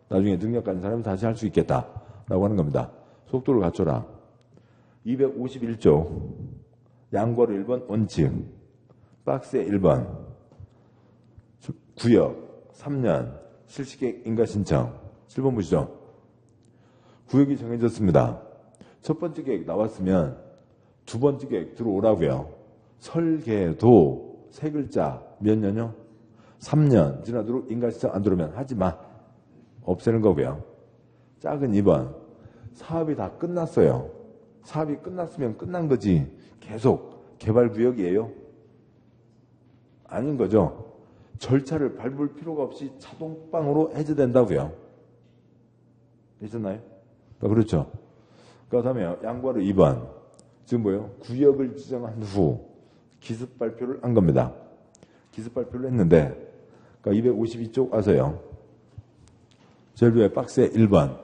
나중에 능력 가진 사람이 다시 할 수 있겠다라고 하는 겁니다. 속도를 갖춰라. 251조 양괄호 1번 원칙 박스의 1번 구역 3년 실시계획 인가신청 7번 보시죠. 구역이 정해졌습니다. 첫 번째 계획 나왔으면 두 번째 계획 들어오라고요. 설계도 세 글자 몇 년요? 3년 지나도록 인가신청 안 들어오면 하지마. 없애는 거고요. 작은 2번 사업이 다 끝났어요. 사업이 끝났으면 끝난 거지 계속 개발구역이에요? 아닌 거죠. 절차를 밟을 필요가 없이 자동방으로 해제된다고요. 되셨나요? 그렇죠. 그 다음에 양괄호 2번 지금 뭐예요? 구역을 지정한 후 기습 발표를 한 겁니다. 기습 발표를 했는데 그러니까 252쪽 와서요. 제일 위에 박스에 1번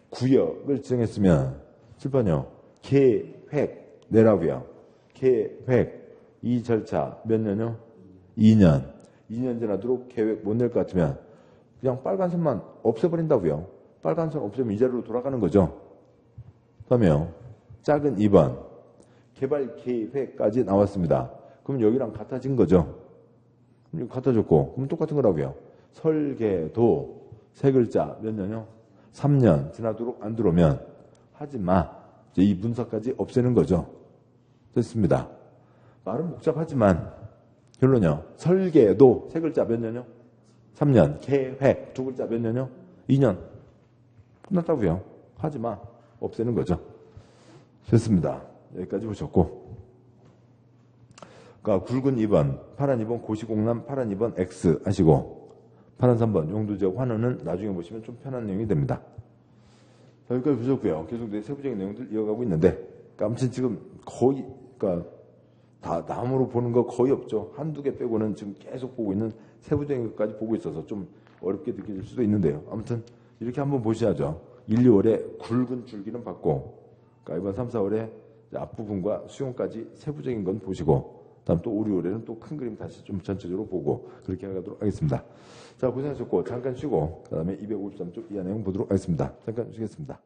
구역을 지정했으면 7번이요. 계획 내라고요. 계획 이 절차 몇 년요? 2년. 2년 지나도록 계획 못 낼 것 같으면 그냥 빨간 선만 없애버린다고요. 빨간 선 없애면 이 자리로 돌아가는 거죠. 그다음에요. 작은 2번 개발 계획까지 나왔습니다. 그럼 여기랑 같아진 거죠. 같아졌고 그럼 똑같은 거라고요. 설계도 세 글자 몇 년요? 3년 지나도록 안 들어오면 하지 마. 이제 이 문서까지 없애는 거죠. 됐습니다. 말은 복잡하지만 결론요. 설계도 세 글자 몇 년요? 3년. 계획 두 글자 몇 년요? 2년. 끝났다고요. 하지 마. 없애는 거죠. 됐습니다. 여기까지 보셨고. 그러니까 굵은 2번, 파란 2번 고시공람, 파란 2번 X 하시고 파란 3번 용도지역 환원은 나중에 보시면 좀 편한 내용이 됩니다. 여기까지 보셨고요. 계속 세부적인 내용들 이어가고 있는데 그러니까 아무튼 지금 거의 그러니까 다 나무로 보는 거 거의 없죠. 한두 개 빼고는 지금 계속 보고 있는 세부적인 것까지 보고 있어서 좀 어렵게 느껴질 수도 있는데요. 아무튼 이렇게 한번 보셔야죠. 1, 2월에 굵은 줄기는 받고 그러니까 이번 3, 4월에 앞부분과 수용까지 세부적인 건 보시고 다음 또 5, 6월에는 또 큰 그림 다시 좀 전체적으로 보고 그렇게 하도록 하겠습니다. 자, 고생하셨고 잠깐 쉬고 그 다음에 253쪽 이하 내용 보도록 하겠습니다. 잠깐 쉬겠습니다.